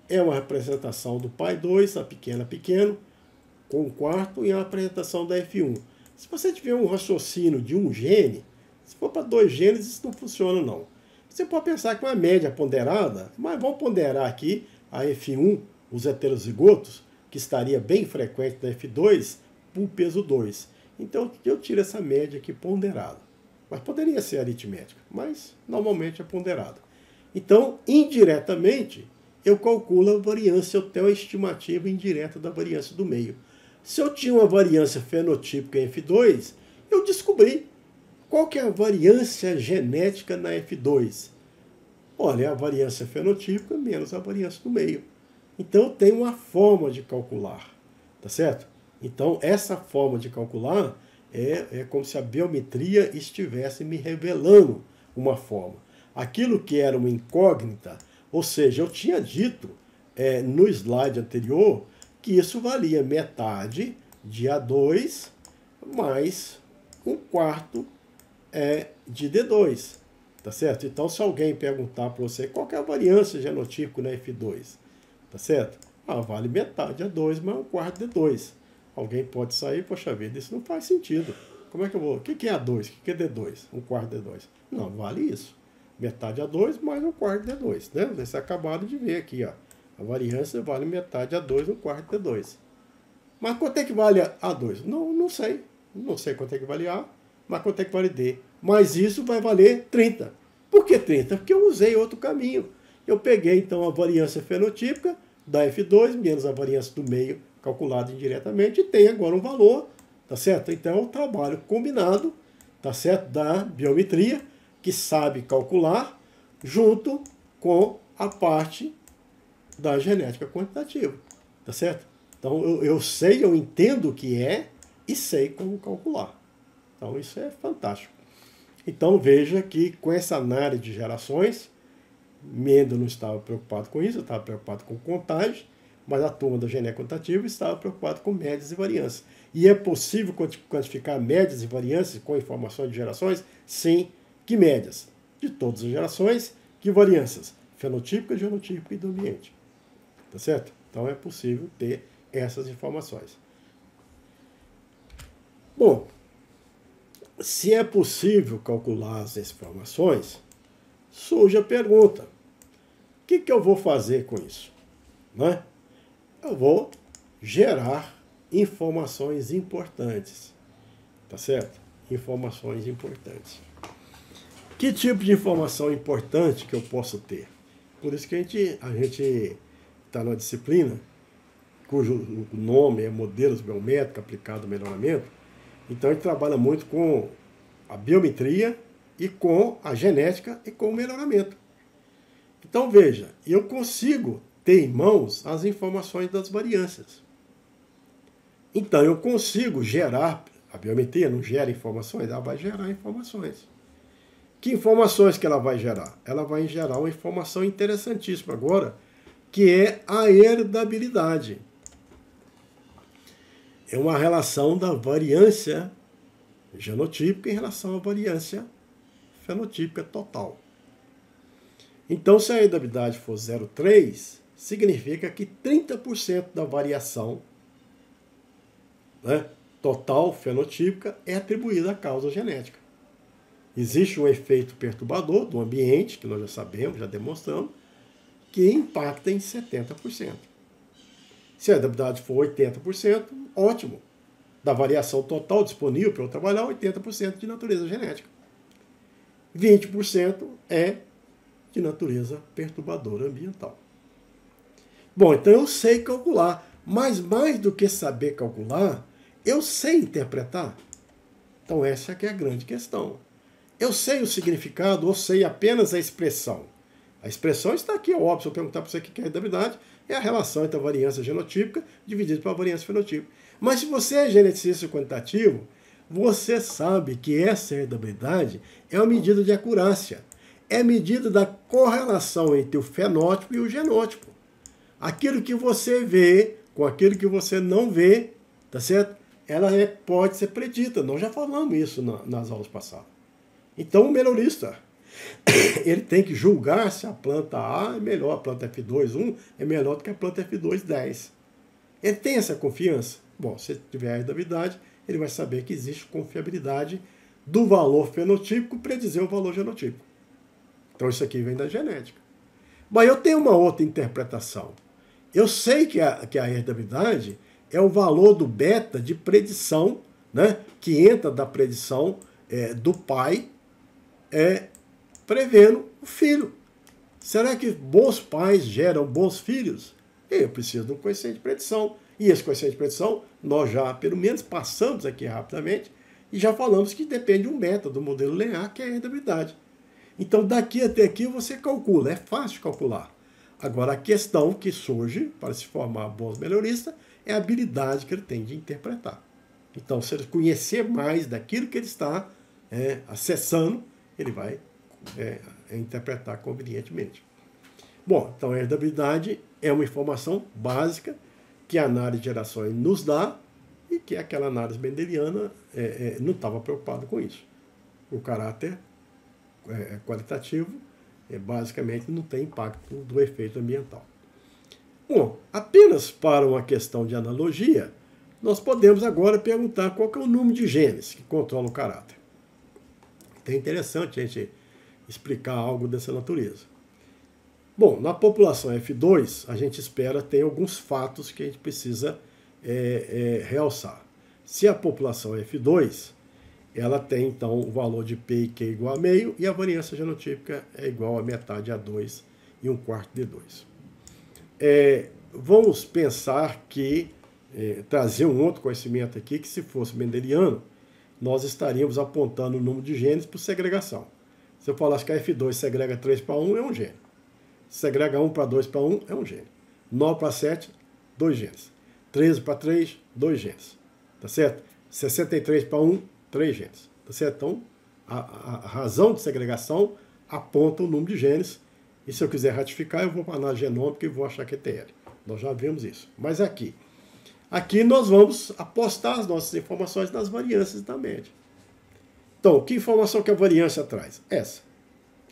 S1: é uma representação do pai 2, a pequeno, com um quarto, e uma representação da F1. Se você tiver um raciocínio de um gene, se for para 2 genes, isso não funciona não. Você pode pensar que uma média ponderada, mas vamos ponderar aqui a F1, os heterozigotos, que estaria bem frequente na F2, por peso 2. Então eu tiro essa média aqui ponderada. Mas poderia ser aritmética, mas normalmente é ponderada. Então, indiretamente, eu calculo a variância, eu tenho a estimativa indireta da variância do meio. Se eu tinha uma variância fenotípica em F2, eu descobri qual que é a variância genética na F2. Olha, é a variância fenotípica menos a variância do meio. Então, eu tenho uma forma de calcular, tá certo? Então, essa forma de calcular é como se a biometria estivesse me revelando uma forma. Aquilo que era uma incógnita, ou seja, eu tinha dito no slide anterior que isso valia metade de A2 mais 1/4 de D2, tá certo? Então, se alguém perguntar para você qual que é a variância genotípica na F2, tá certo? Vale metade A2 mais 1/4 D2. Alguém pode sair, poxa vida, isso não faz sentido. Como é que eu vou? O que é A2? O que é D2? 1/4 D2. Não, vale isso. Metade A2 mais 1/4 D2. Né? Vocês acabaram de ver aqui, ó. A variância vale metade A2, 1/4 D2. Mas quanto é que vale A2? Não sei. Não sei quanto é que vale A, mas quanto é que vale D. Mas isso vai valer 30. Por que 30? Porque eu usei outro caminho. Eu peguei, então, a variância fenotípica da F2 menos a variância do meio calculada indiretamente e tem agora um valor, tá certo? Então, é um trabalho combinado, tá certo? Da biometria, que sabe calcular, junto com a parte da genética quantitativa, tá certo? Então, eu sei, eu entendo o que é e sei como calcular. Então, isso é fantástico. Então, veja que com essa análise de gerações, Mendel não estava preocupado com isso, eu estava preocupado com contagem, mas a turma da genética quantitativa estava preocupada com médias e variâncias. E é possível quantificar médias e variâncias com informações de gerações? Sim. Que médias? De todas as gerações. Que variâncias? Fenotípica, genotípica e do ambiente. Tá certo? Então é possível ter essas informações. Bom, se é possível calcular as informações, surge a pergunta: o que eu vou fazer com isso? Não é? Eu vou gerar informações importantes. Tá certo? Informações importantes. Que tipo de informação importante que eu posso ter? Por isso que a gente está numa disciplina cujo nome é Modelos Biométricos Aplicados ao Melhoramento. Então, a gente trabalha muito com a biometria e com a genética e com o melhoramento. Então, veja, eu consigo ter em mãos as informações das variâncias. Então, eu consigo gerar, a biometria não gera informações, ela vai gerar informações. Que informações que ela vai gerar? Ela vai gerar uma informação interessantíssima agora, que é a herdabilidade. É uma relação da variância genotípica em relação à variância fenotípica total. Então, se a herdabilidade for 0,3, significa que 30% da variação, né, total fenotípica é atribuída à causa genética. Existe um efeito perturbador do ambiente, que nós já sabemos, já demonstramos, que impacta em 70%. Se a herdabilidade for 80%, ótimo. Da variação total disponível para eu trabalhar, 80% de natureza genética. 20% é de natureza perturbadora ambiental. Bom, então eu sei calcular, mas mais do que saber calcular, eu sei interpretar. Então essa é que é a grande questão. Eu sei o significado ou sei apenas a expressão. A expressão está aqui, é óbvio. Se eu perguntar para você o que é herdabilidade, é a relação entre a variância genotípica dividida pela variância fenotípica. Mas se você é geneticista quantitativo, você sabe que essa herdabilidade é uma medida de acurácia. É medida da correlação entre o fenótipo e o genótipo. Aquilo que você vê com aquilo que você não vê, tá certo? Ela pode ser predita. Nós já falamos isso nas aulas passadas. Então, o melhorista, ele tem que julgar se a planta A é melhor, a planta F2.1 é melhor do que a planta F2.10. Ele tem essa confiança? Bom, se tiver a herdabilidade, ele vai saber que existe confiabilidade do valor fenotípico predizer o valor genotípico. Então, isso aqui vem da genética. Mas eu tenho uma outra interpretação. Eu sei que a heredabilidade é o valor do beta de predição, né, que entra da predição do pai prevendo o filho. Será que bons pais geram bons filhos? Eu preciso de um coeficiente de predição. E esse coeficiente de predição, nós já, pelo menos, passamos aqui rapidamente e já falamos que depende de um método do modelo linear, que é a heredabilidade. Então, daqui até aqui você calcula, é fácil calcular. Agora, a questão que surge para se formar bons melhoristas é a habilidade que ele tem de interpretar. Então, se ele conhecer mais daquilo que ele está acessando, ele vai interpretar convenientemente. Bom, então a heredabilidade é uma informação básica que a análise de gerações nos dá e que aquela análise mendeliana não estava preocupada com isso. O caráter qualitativo basicamente não tem impacto do efeito ambiental. Bom, apenas para uma questão de analogia, nós podemos agora perguntar qual que é o número de genes que controlam o caráter. É interessante a gente explicar algo dessa natureza. Bom, na população F2, a gente espera ter alguns fatos que a gente precisa realçar. Se a população F2, ela tem, então, o valor de P e Q igual a meio, e a variância genotípica é igual a metade A2 e 1/4 D2. Vamos pensar que, trazer um outro conhecimento aqui, que se fosse mendeliano, nós estaríamos apontando o número de genes por segregação. Se eu falasse que a F2 segrega 3/1, é um gene. Segrega 1 para 2 para 1, é um gene. 9 para 7, 2 genes. 13 para 3, 2 genes. Tá certo? 63 para 1, 3 genes. Tá certo? Então, a razão de segregação aponta o número de genes. E se eu quiser ratificar, eu vou para a análise genômica e vou achar que é TL. Nós já vimos isso. Mas aqui nós vamos apostar as nossas informações nas variâncias da média. Então, que informação que a variância traz? Essa.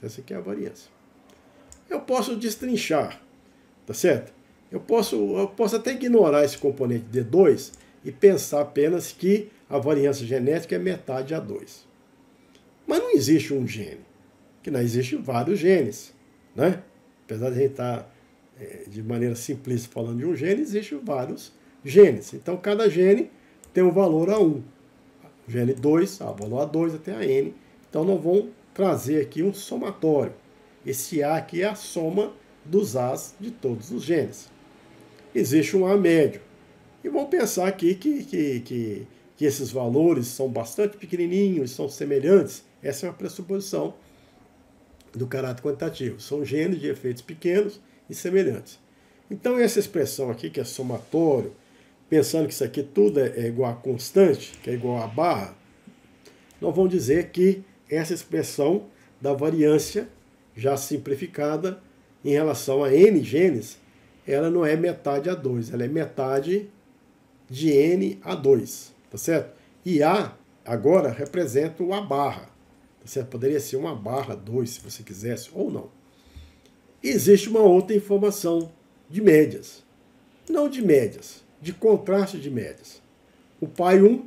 S1: Essa aqui é a variância. Eu posso destrinchar, tá certo? Eu posso até ignorar esse componente D2 e pensar apenas que a variância genética é metade A2. Mas não existe um gene, que não existe vários genes, né? Apesar de a gente estar de maneira simplista falando de um gene, existem vários genes. Então, cada gene tem um valor A1. O gene 2, valor A2 até a N. Então, nós vamos trazer aqui um somatório. Esse A aqui é a soma dos As de todos os genes. Existe um A médio. E vamos pensar aqui que esses valores são bastante pequenininhos, são semelhantes. Essa é uma pressuposição do caráter quantitativo. São genes de efeitos pequenos e semelhantes. Então, essa expressão aqui, que é somatório, pensando que isso aqui tudo é igual a constante, que é igual a barra, nós vamos dizer que essa expressão da variância, já simplificada, em relação a N genes, ela não é metade A2, ela é metade de N A2, tá certo? E A, agora, representa o A barra, tá certo? Poderia ser uma barra 2, se você quisesse, ou não. E existe uma outra informação de médias. Não de médias, de contraste de médias. O pai 1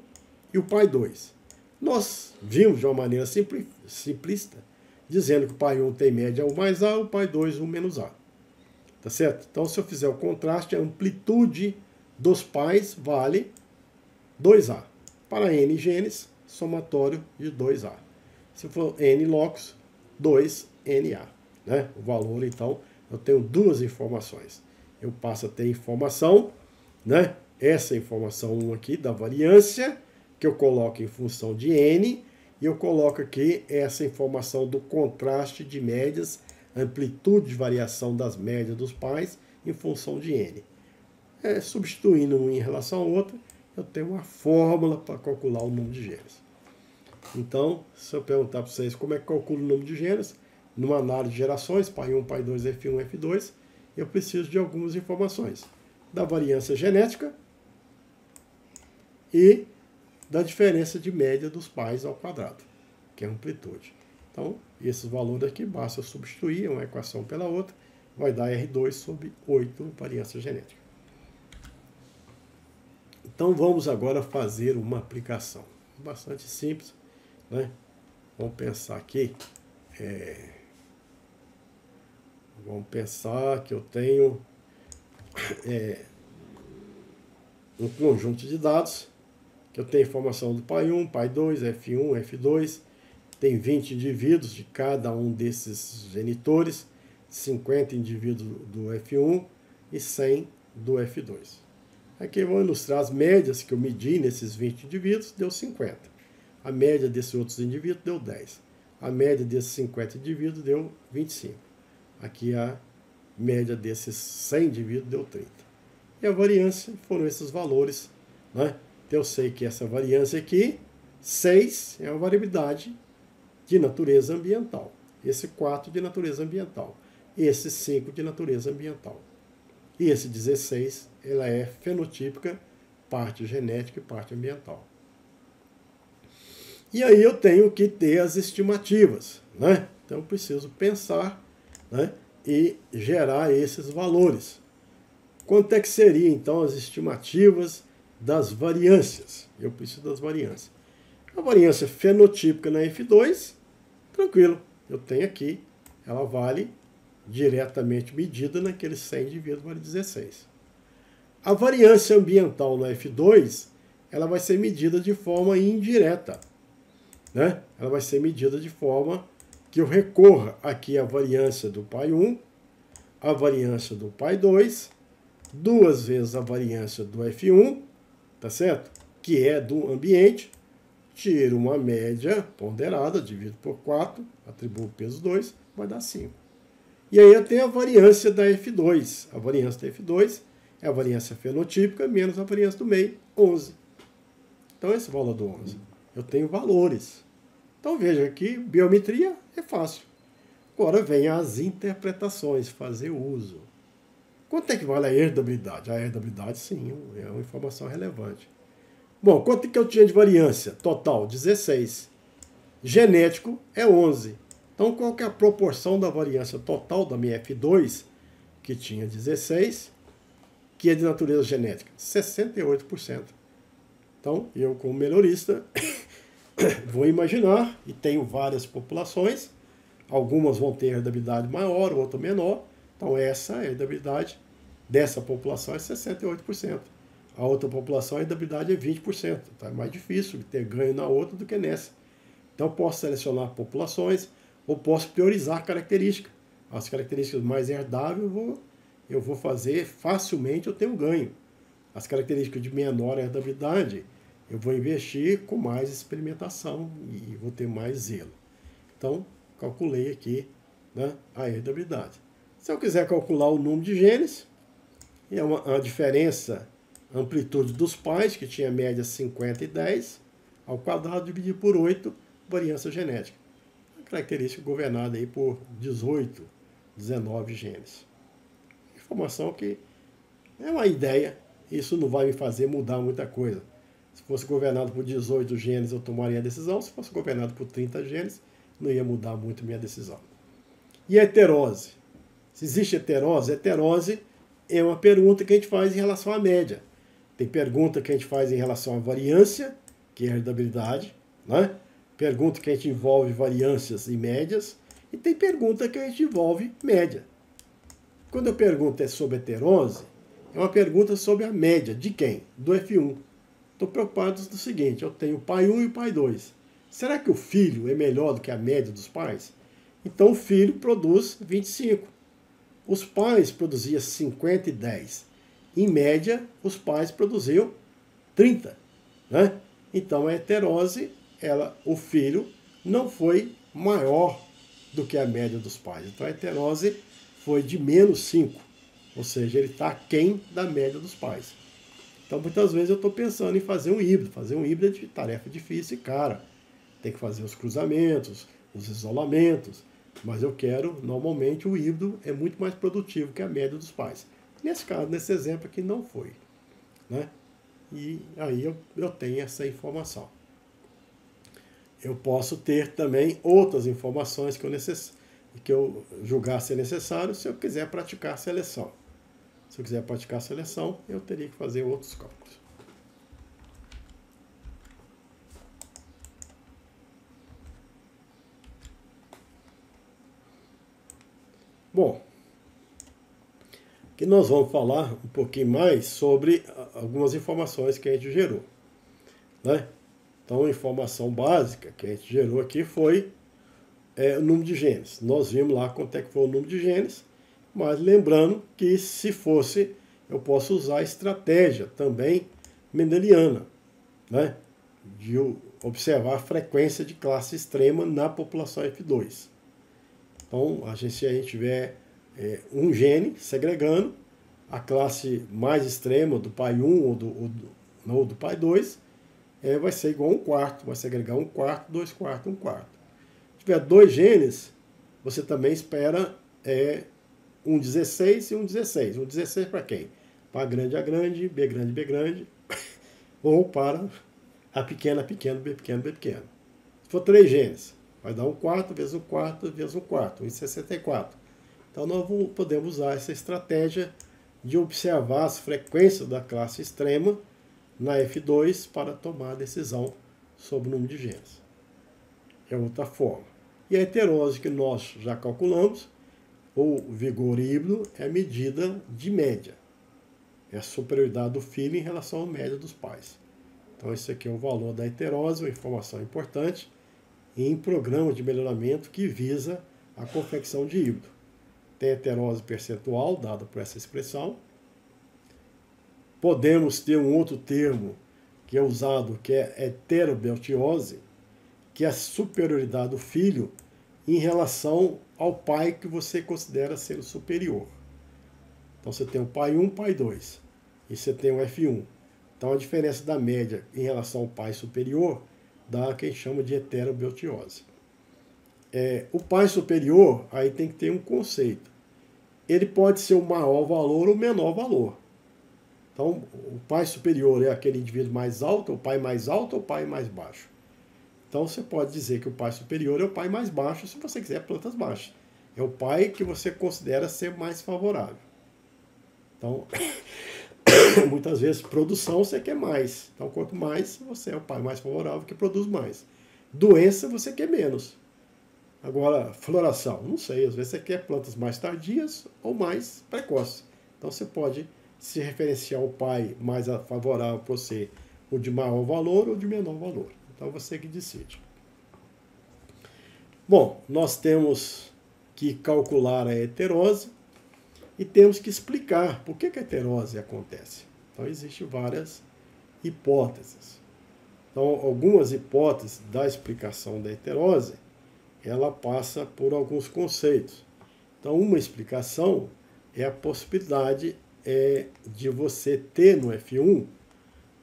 S1: e o pai 2. Nós vimos de uma maneira simplista, dizendo que o pai 1 tem média 1 mais A, o pai 2 1 menos A. Tá certo? Então, se eu fizer o contraste, a amplitude dos pais vale 2A. Para N genes, somatório de 2A. Se for N locus, 2NA. Né? O valor, então, eu tenho duas informações. Eu passo a ter informação, né? Essa informação 1 aqui da variância, que eu coloco em função de N, e eu coloco aqui essa informação do contraste de médias, amplitude de variação das médias dos pais em função de N. Substituindo um em relação ao outro, eu tenho uma fórmula para calcular o número de genes. Então, se eu perguntar para vocês como é que calcula o número de genes, numa análise de gerações, pai 1, pai 2, F1, F2, eu preciso de algumas informações da variância genética e da diferença de média dos pais ao quadrado, que é a amplitude. Então, esses valores aqui, basta eu substituir uma equação pela outra, vai dar R2 sobre 8 variância genética. Então, vamos agora fazer uma aplicação. Bastante simples, né? Vamos pensar aqui. Vamos pensar que eu tenho um conjunto de dados, que eu tenho informação do pai 1, pai 2, F1, F2, tem 20 indivíduos de cada um desses genitores, 50 indivíduos do F1 e 100 do F2. Aqui eu vou ilustrar as médias que eu medi nesses 20 indivíduos, deu 50. A média desses outros indivíduos deu 10. A média desses 50 indivíduos deu 25. Aqui a média desses 100 indivíduos deu 30. E a variância foram esses valores, né? Então eu sei que essa variância aqui, 6 é uma variabilidade de natureza ambiental. Esse 4 de natureza ambiental. Esse 5 de natureza ambiental. E esse 16, ela é fenotípica, parte genética e parte ambiental. E aí eu tenho que ter as estimativas, né? Então eu preciso pensar, né, e gerar esses valores. Quanto é que seria então as estimativas das variâncias? Eu preciso das variâncias. A variância fenotípica na F2, tranquilo, eu tenho aqui, ela vale diretamente medida naqueles 100 indivíduos, vale 16. A variância ambiental na F2, ela vai ser medida de forma indireta, né? Ela vai ser medida de forma que eu recorra aqui à variância do pai 1, a variância do pai 2, duas vezes a variância do F1, tá certo? Que é do ambiente, tiro uma média ponderada, divido por 4, atribuo o peso 2, vai dar 5. E aí eu tenho a variância da F2. A variância da F2 é a variância fenotípica menos a variância do meio, 11. Então esse é o valor do 11. Eu tenho valores. Então veja que biometria é fácil. Agora vem as interpretações, fazer uso. Quanto é que vale a herdabilidade? A herdabilidade, sim, é uma informação relevante. Bom, quanto que eu tinha de variância? Total, 16. Genético é 11. Então, qual que é a proporção da variância total da minha F2, que tinha 16, que é de natureza genética? 68%. Então, eu como melhorista, vou imaginar, e tenho várias populações, algumas vão ter herdabilidade maior, outra menor. Então, essa herdabilidade dessa população é 68%. A outra população, a herdabilidade é 20%. Então, é mais difícil ter ganho na outra do que nessa. Então, eu posso selecionar populações ou posso priorizar características. As características mais herdáveis eu vou fazer facilmente, eu tenho ganho. As características de menor herdabilidade, eu vou investir com mais experimentação e vou ter mais zelo. Então, calculei aqui, né, a herdabilidade. Se eu quiser calcular o número de genes, é uma diferença, amplitude dos pais, que tinha média 50 e 10, ao quadrado dividido por 8, variância genética. A característica governada aí por 18, 19 genes. Informação que é uma ideia, isso não vai me fazer mudar muita coisa. Se fosse governado por 18 genes, eu tomaria a decisão. Se fosse governado por 30 genes, não ia mudar muito minha decisão. E a heterose? Se existe heterose, heterose é uma pergunta que a gente faz em relação à média. Tem pergunta que a gente faz em relação à variância, que é a herdabilidade, né? Pergunta que a gente envolve variâncias e médias, e tem pergunta que a gente envolve média. Quando a pergunta é sobre heterose, é uma pergunta sobre a média. De quem? Do F1. Estou preocupado do seguinte, eu tenho o pai 1 e o pai 2. Será que o filho é melhor do que a média dos pais? Então o filho produz 25. Os pais produziam 50 e 10. Em média, os pais produziam 30. Né? Então a heterose, o filho não foi maior do que a média dos pais. Então a heterose foi de menos 5. Ou seja, ele está aquém da média dos pais. Então, muitas vezes eu estou pensando em fazer um híbrido. Fazer um híbrido é de tarefa difícil e cara. Tem que fazer os cruzamentos, os isolamentos. Mas eu quero, normalmente, o híbrido é muito mais produtivo que a média dos pais. Nesse caso, nesse exemplo aqui, não foi. Né? E aí eu tenho essa informação. Eu posso ter também outras informações que eu julgar ser necessário se eu quiser praticar seleção. Se eu quiser praticar seleção, eu teria que fazer outros cálculos. Bom, que nós vamos falar um pouquinho mais sobre algumas informações que a gente gerou, né? Então, a informação básica que a gente gerou aqui foi o número de genes. Nós vimos lá quanto é que foi o número de genes, mas lembrando que se fosse, eu posso usar a estratégia também mendeliana, né? De observar a frequência de classe extrema na população F2. Então, se a gente tiver um gene segregando, a classe mais extrema do pai 1 ou do pai 2 vai ser igual a 1/4, vai segregar 1/4, 2/4, 1/4. Se tiver dois genes, você também espera um 16 e um 16. Um 16 para quem? Para grande A grande, B grande, B grande, ou para A pequena, pequeno, B pequeno, B pequeno. Se for três genes, vai dar 1/4 vezes 1/4 vezes 1/4, 1/64. Então nós podemos usar essa estratégia de observar as frequências da classe extrema na F2 para tomar a decisão sobre o número de genes. É outra forma. E a heterose que nós já calculamos, o vigor híbrido, é a medida de média. É a superioridade do filho em relação à média dos pais. Então esse aqui é o valor da heterose, uma informação importante em programa de melhoramento que visa a confecção de híbrido. Tem a heterose percentual, dada por essa expressão. Podemos ter um outro termo que é usado, que é heterobeltiose, que é a superioridade do filho em relação ao pai que você considera ser o superior. Então você tem o pai 1, pai 2, e você tem o F1. Então a diferença da média em relação ao pai superior dá o que a gente chama de heterobeltiose. O pai superior, aí tem que ter um conceito. Ele pode ser o maior valor ou o menor valor. Então, o pai superior é aquele indivíduo mais alto, o pai mais alto ou o pai mais baixo. Então, você pode dizer que o pai superior é o pai mais baixo, se você quiser plantas baixas. É o pai que você considera ser mais favorável. Então, muitas vezes, produção você quer mais. Então, quanto mais, você é o pai mais favorável que produz mais. Doença, você quer menos. Agora, floração, não sei, às vezes você quer plantas mais tardias ou mais precoces. Então você pode se referenciar ao pai mais favorável para você, o de maior valor ou de menor valor. Então você que decide. Bom, nós temos que calcular a heterose e temos que explicar por que a heterose acontece. Então existem várias hipóteses. Então, algumas hipóteses da explicação da heterose, ela passa por alguns conceitos. Então, uma explicação é a possibilidade de você ter no F1,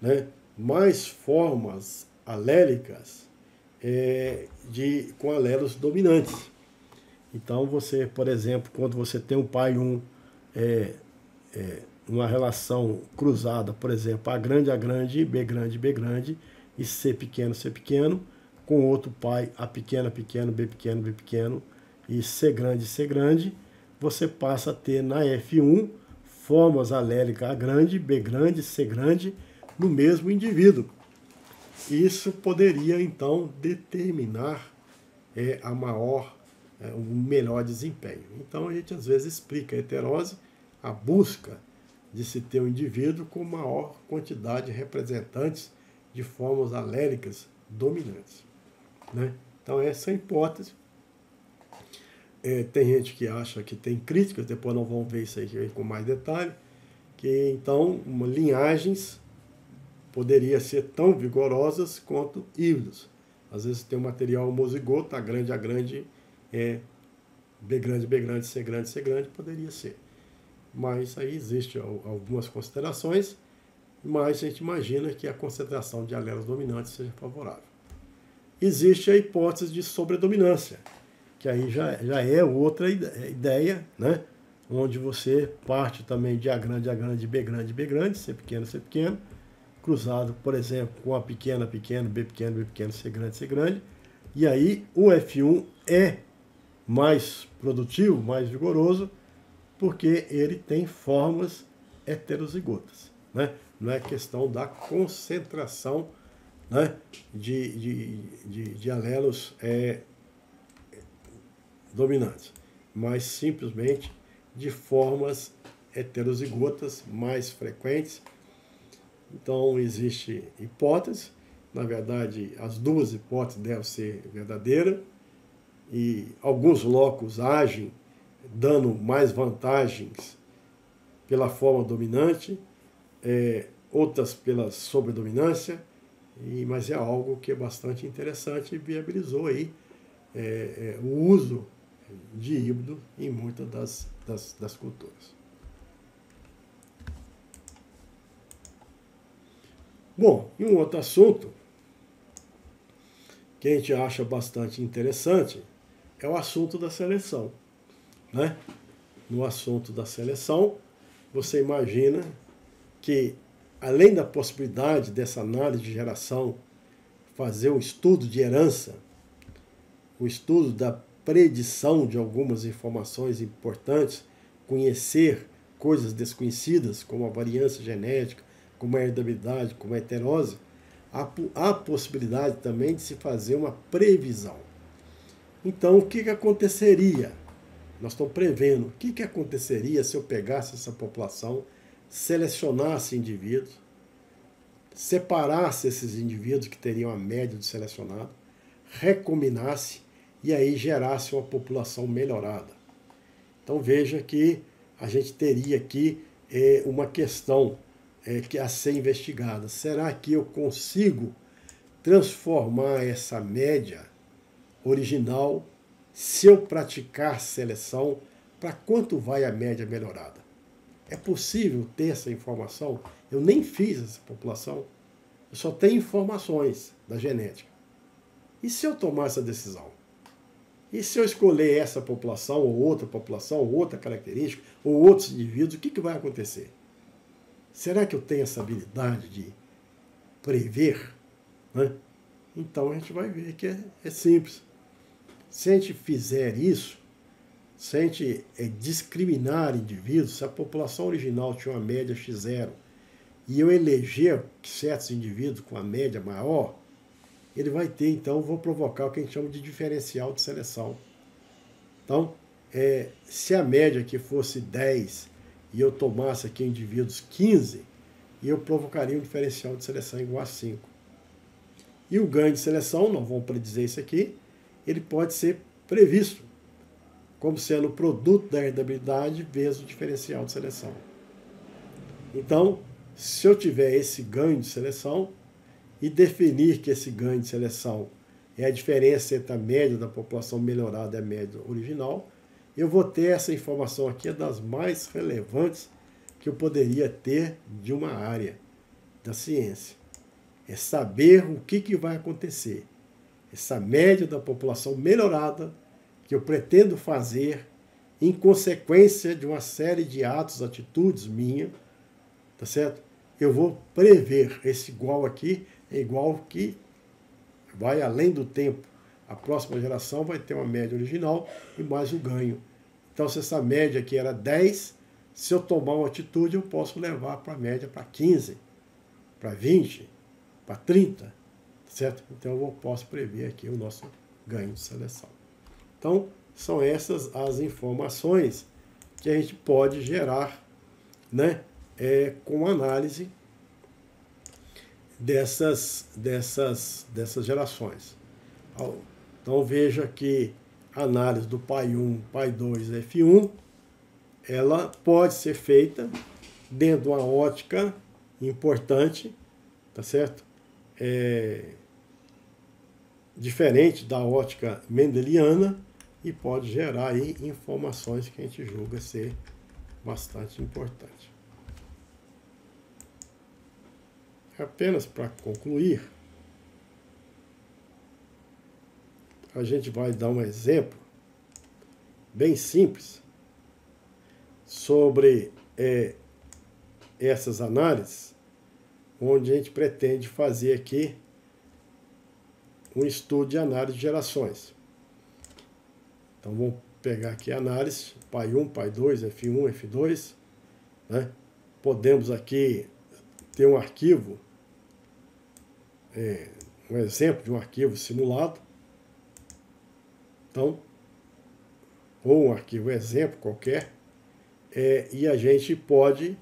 S1: né, mais formas alélicas com alelos dominantes. Então, você, por exemplo, quando você tem um pai 1, uma relação cruzada, por exemplo, A grande, B grande, e C pequeno, com outro pai, A pequeno, B pequeno, e C grande, você passa a ter na F1 formas alélicas A grande, B grande, C grande, no mesmo indivíduo. Isso poderia, então, determinar o melhor desempenho. Então, a gente, às vezes, explica a heterose, a busca de se ter um indivíduo com maior quantidade de representantes de formas alélicas dominantes, né? Então, essa é a hipótese. Tem gente que acha que tem críticas, depois nós vamos ver isso aí com mais detalhe, que então linhagens poderiam ser tão vigorosas quanto híbridos. Às vezes tem um material homozigoto, A grande, B grande, C grande, poderia ser. Mas aí existem algumas considerações, mas a gente imagina que a concentração de alelos dominantes seja favorável. Existe a hipótese de sobredominância, que aí já é outra ideia, né? Onde você parte também de A grande, B grande, C pequeno, cruzado, por exemplo, com A pequena, B pequeno, C grande, e aí o F1 é mais produtivo, mais vigoroso, porque ele tem formas heterozigotas, né? Não é questão da concentração, né, de alelos dominantes, mas simplesmente de formas heterozigotas mais frequentes. Então, existe hipótese. Na verdade, as duas hipóteses devem ser verdadeiras. E alguns locos agem dando mais vantagens pela forma dominante, outras pela sobredominância, mas é algo que é bastante interessante e viabilizou aí o uso de híbrido em muitas das culturas. Bom, e um outro assunto que a gente acha bastante interessante é o assunto da seleção, né? No assunto da seleção, você imagina que, além da possibilidade dessa análise de geração fazer um estudo de herança, o estudo da predição de algumas informações importantes, conhecer coisas desconhecidas, como a variância genética, como a herdabilidade, como a heterose, há possibilidade também de se fazer uma previsão. Então, o que aconteceria? Nós estamos prevendo o que aconteceria se eu pegasse essa população, selecionasse indivíduos, separasse esses indivíduos que teriam a média do selecionado, recombinasse e aí gerasse uma população melhorada. Então veja que a gente teria aqui uma questão que a ser investigada. Será que eu consigo transformar essa média original se eu praticar seleção? Para quanto vai a média melhorada? É possível ter essa informação? Eu nem fiz essa população, eu só tenho informações da genética. E se eu tomar essa decisão? E se eu escolher essa população, ou outra característica, ou outros indivíduos, o que vai acontecer? Será que eu tenho essa habilidade de prever? Né? Então a gente vai ver que é simples. Se a gente fizer isso, se a gente discriminar indivíduos, se a população original tinha uma média x0 e eu eleger certos indivíduos com a média maior, ele vai ter, então, vou provocar o que a gente chama de diferencial de seleção. Então, se a média aqui fosse 10 e eu tomasse aqui indivíduos 15, eu provocaria um diferencial de seleção igual a 5. E o ganho de seleção, nós vamos predizer isso aqui, ele pode ser previsto como sendo o produto da herdabilidade vezes o diferencial de seleção. Então, se eu tiver esse ganho de seleção e definir que esse ganho de seleção é a diferença entre a média da população melhorada e a média original, eu vou ter essa informação aqui, é das mais relevantes que eu poderia ter de uma área da ciência. É saber o que vai acontecer. Essa média da população melhorada que eu pretendo fazer em consequência de uma série de atos, atitudes minha, tá certo? Eu vou prever esse igual aqui, é igual que vai além do tempo. A próxima geração vai ter uma média original e mais o ganho. Então, se essa média aqui era 10, se eu tomar uma atitude, eu posso levar para a média para 15, para 20, para 30, certo? Então, eu posso prever aqui o nosso ganho de seleção. Então, são essas as informações que a gente pode gerar, né, com análise dessas gerações. Então, veja que a análise do pai 1, pai 2, F1, ela pode ser feita dentro de uma ótica importante, tá certo? Diferente da ótica mendeliana, e pode gerar aí informações que a gente julga ser bastante importante. Apenas para concluir, a gente vai dar um exemplo bem simples sobre essas análises, onde a gente pretende fazer aqui um estudo de análise de gerações. Então, vamos pegar aqui a análise, pai 1, pai 2, F1, F2. Né? Podemos aqui ter um arquivo, um exemplo de um arquivo simulado. Então, ou um arquivo exemplo qualquer. e a gente pode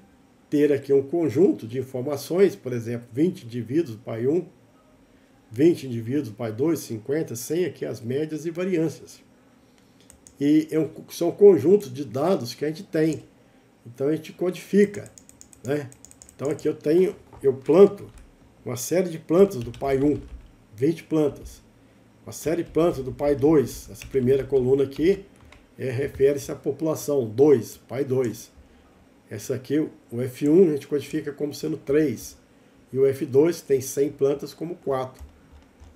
S1: ter aqui um conjunto de informações, por exemplo, 20 indivíduos do pai 1, 20 indivíduos do pai 2, 50, 100, aqui as médias e variâncias. E são conjuntos de dados que a gente tem. Então a gente codifica, né? Então aqui eu planto uma série de plantas do pai 1, 20 plantas. Uma série de plantas do pai 2, essa primeira coluna aqui refere-se à população 2, pai 2. Essa aqui, o F1, a gente codifica como sendo 3. E o F2 tem 100 plantas como 4.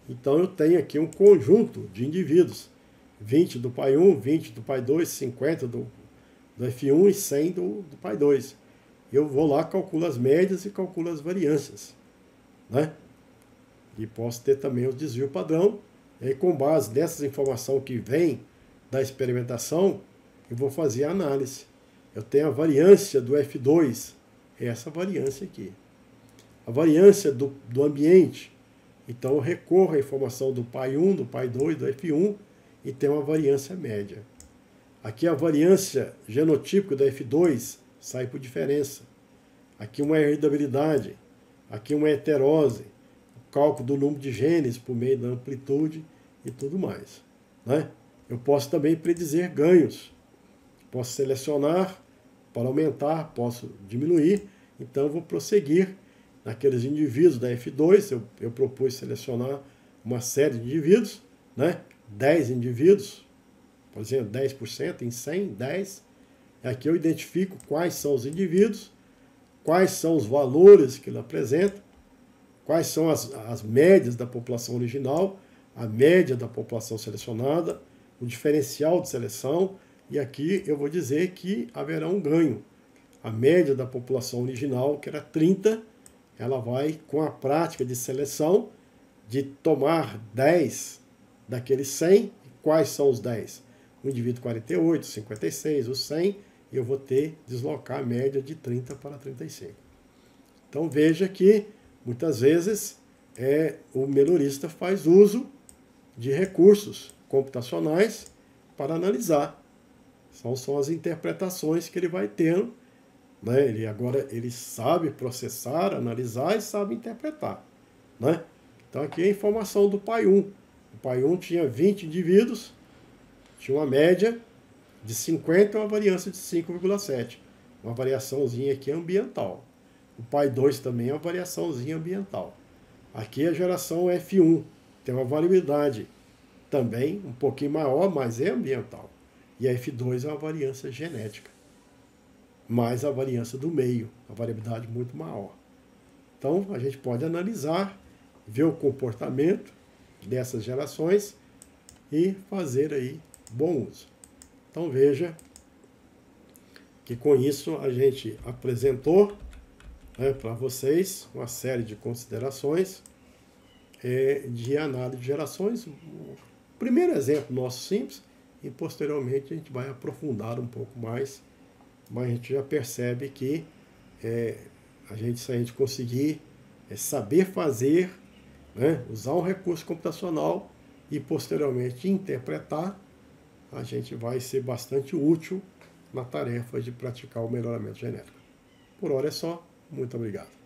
S1: Então eu tenho aqui um conjunto de indivíduos. 20 do pai 1, 20 do pai 2, 50 do F1 e 100 do pai 2. Eu vou lá, calculo as médias e calculo as variâncias, né? E posso ter também o desvio padrão. E aí, com base nessas informações que vem da experimentação, eu vou fazer a análise. Eu tenho a variância do F2, essa variância aqui. A variância do ambiente. Então eu recorro à informação do pai 1, do pai 2, do F1 e tenho uma variância média. Aqui a variância genotípica da F2 sai por diferença. Aqui uma heredabilidade, aqui uma heterose, o cálculo do número de genes por meio da amplitude e tudo mais, né? Eu posso também predizer ganhos. Posso selecionar para aumentar, posso diminuir. Então eu vou prosseguir naqueles indivíduos da F2. Eu propus selecionar uma série de indivíduos, né? 10 indivíduos, por exemplo, 10% em 100, 10. Aqui eu identifico quais são os indivíduos, quais são os valores que ele apresenta, quais são as médias da população original, a média da população selecionada, o diferencial de seleção, e aqui eu vou dizer que haverá um ganho. A média da população original, que era 30, ela vai, com a prática de seleção, de tomar 10 daqueles 100. Quais são os 10? O indivíduo 48, 56, o 100, e eu vou deslocar a média de 30 para 35. Então veja que, muitas vezes, o melhorista faz uso de recursos computacionais para analisar. São as interpretações que ele vai tendo, né? Ele sabe processar, analisar e sabe interpretar, né? Então aqui é a informação do pai 1. O pai 1 tinha 20 indivíduos, tinha uma média de 50 e uma variância de 5,7. Uma variaçãozinha aqui ambiental. O pai 2 também é uma variaçãozinha ambiental. Aqui a geração F1 tem uma variabilidade também um pouquinho maior, mas é ambiental. E a F2 é uma variância genética, mais a variância do meio, a variabilidade muito maior. Então a gente pode analisar, ver o comportamento dessas gerações e fazer aí bom uso. Então veja que com isso a gente apresentou, né, para vocês uma série de considerações de análise de gerações. O primeiro exemplo nosso simples, e posteriormente a gente vai aprofundar um pouco mais, mas a gente já percebe que se a gente conseguir saber fazer, né, usar um recurso computacional e posteriormente interpretar, a gente vai ser bastante útil na tarefa de praticar o melhoramento genético. Por hora é só. Muito obrigado.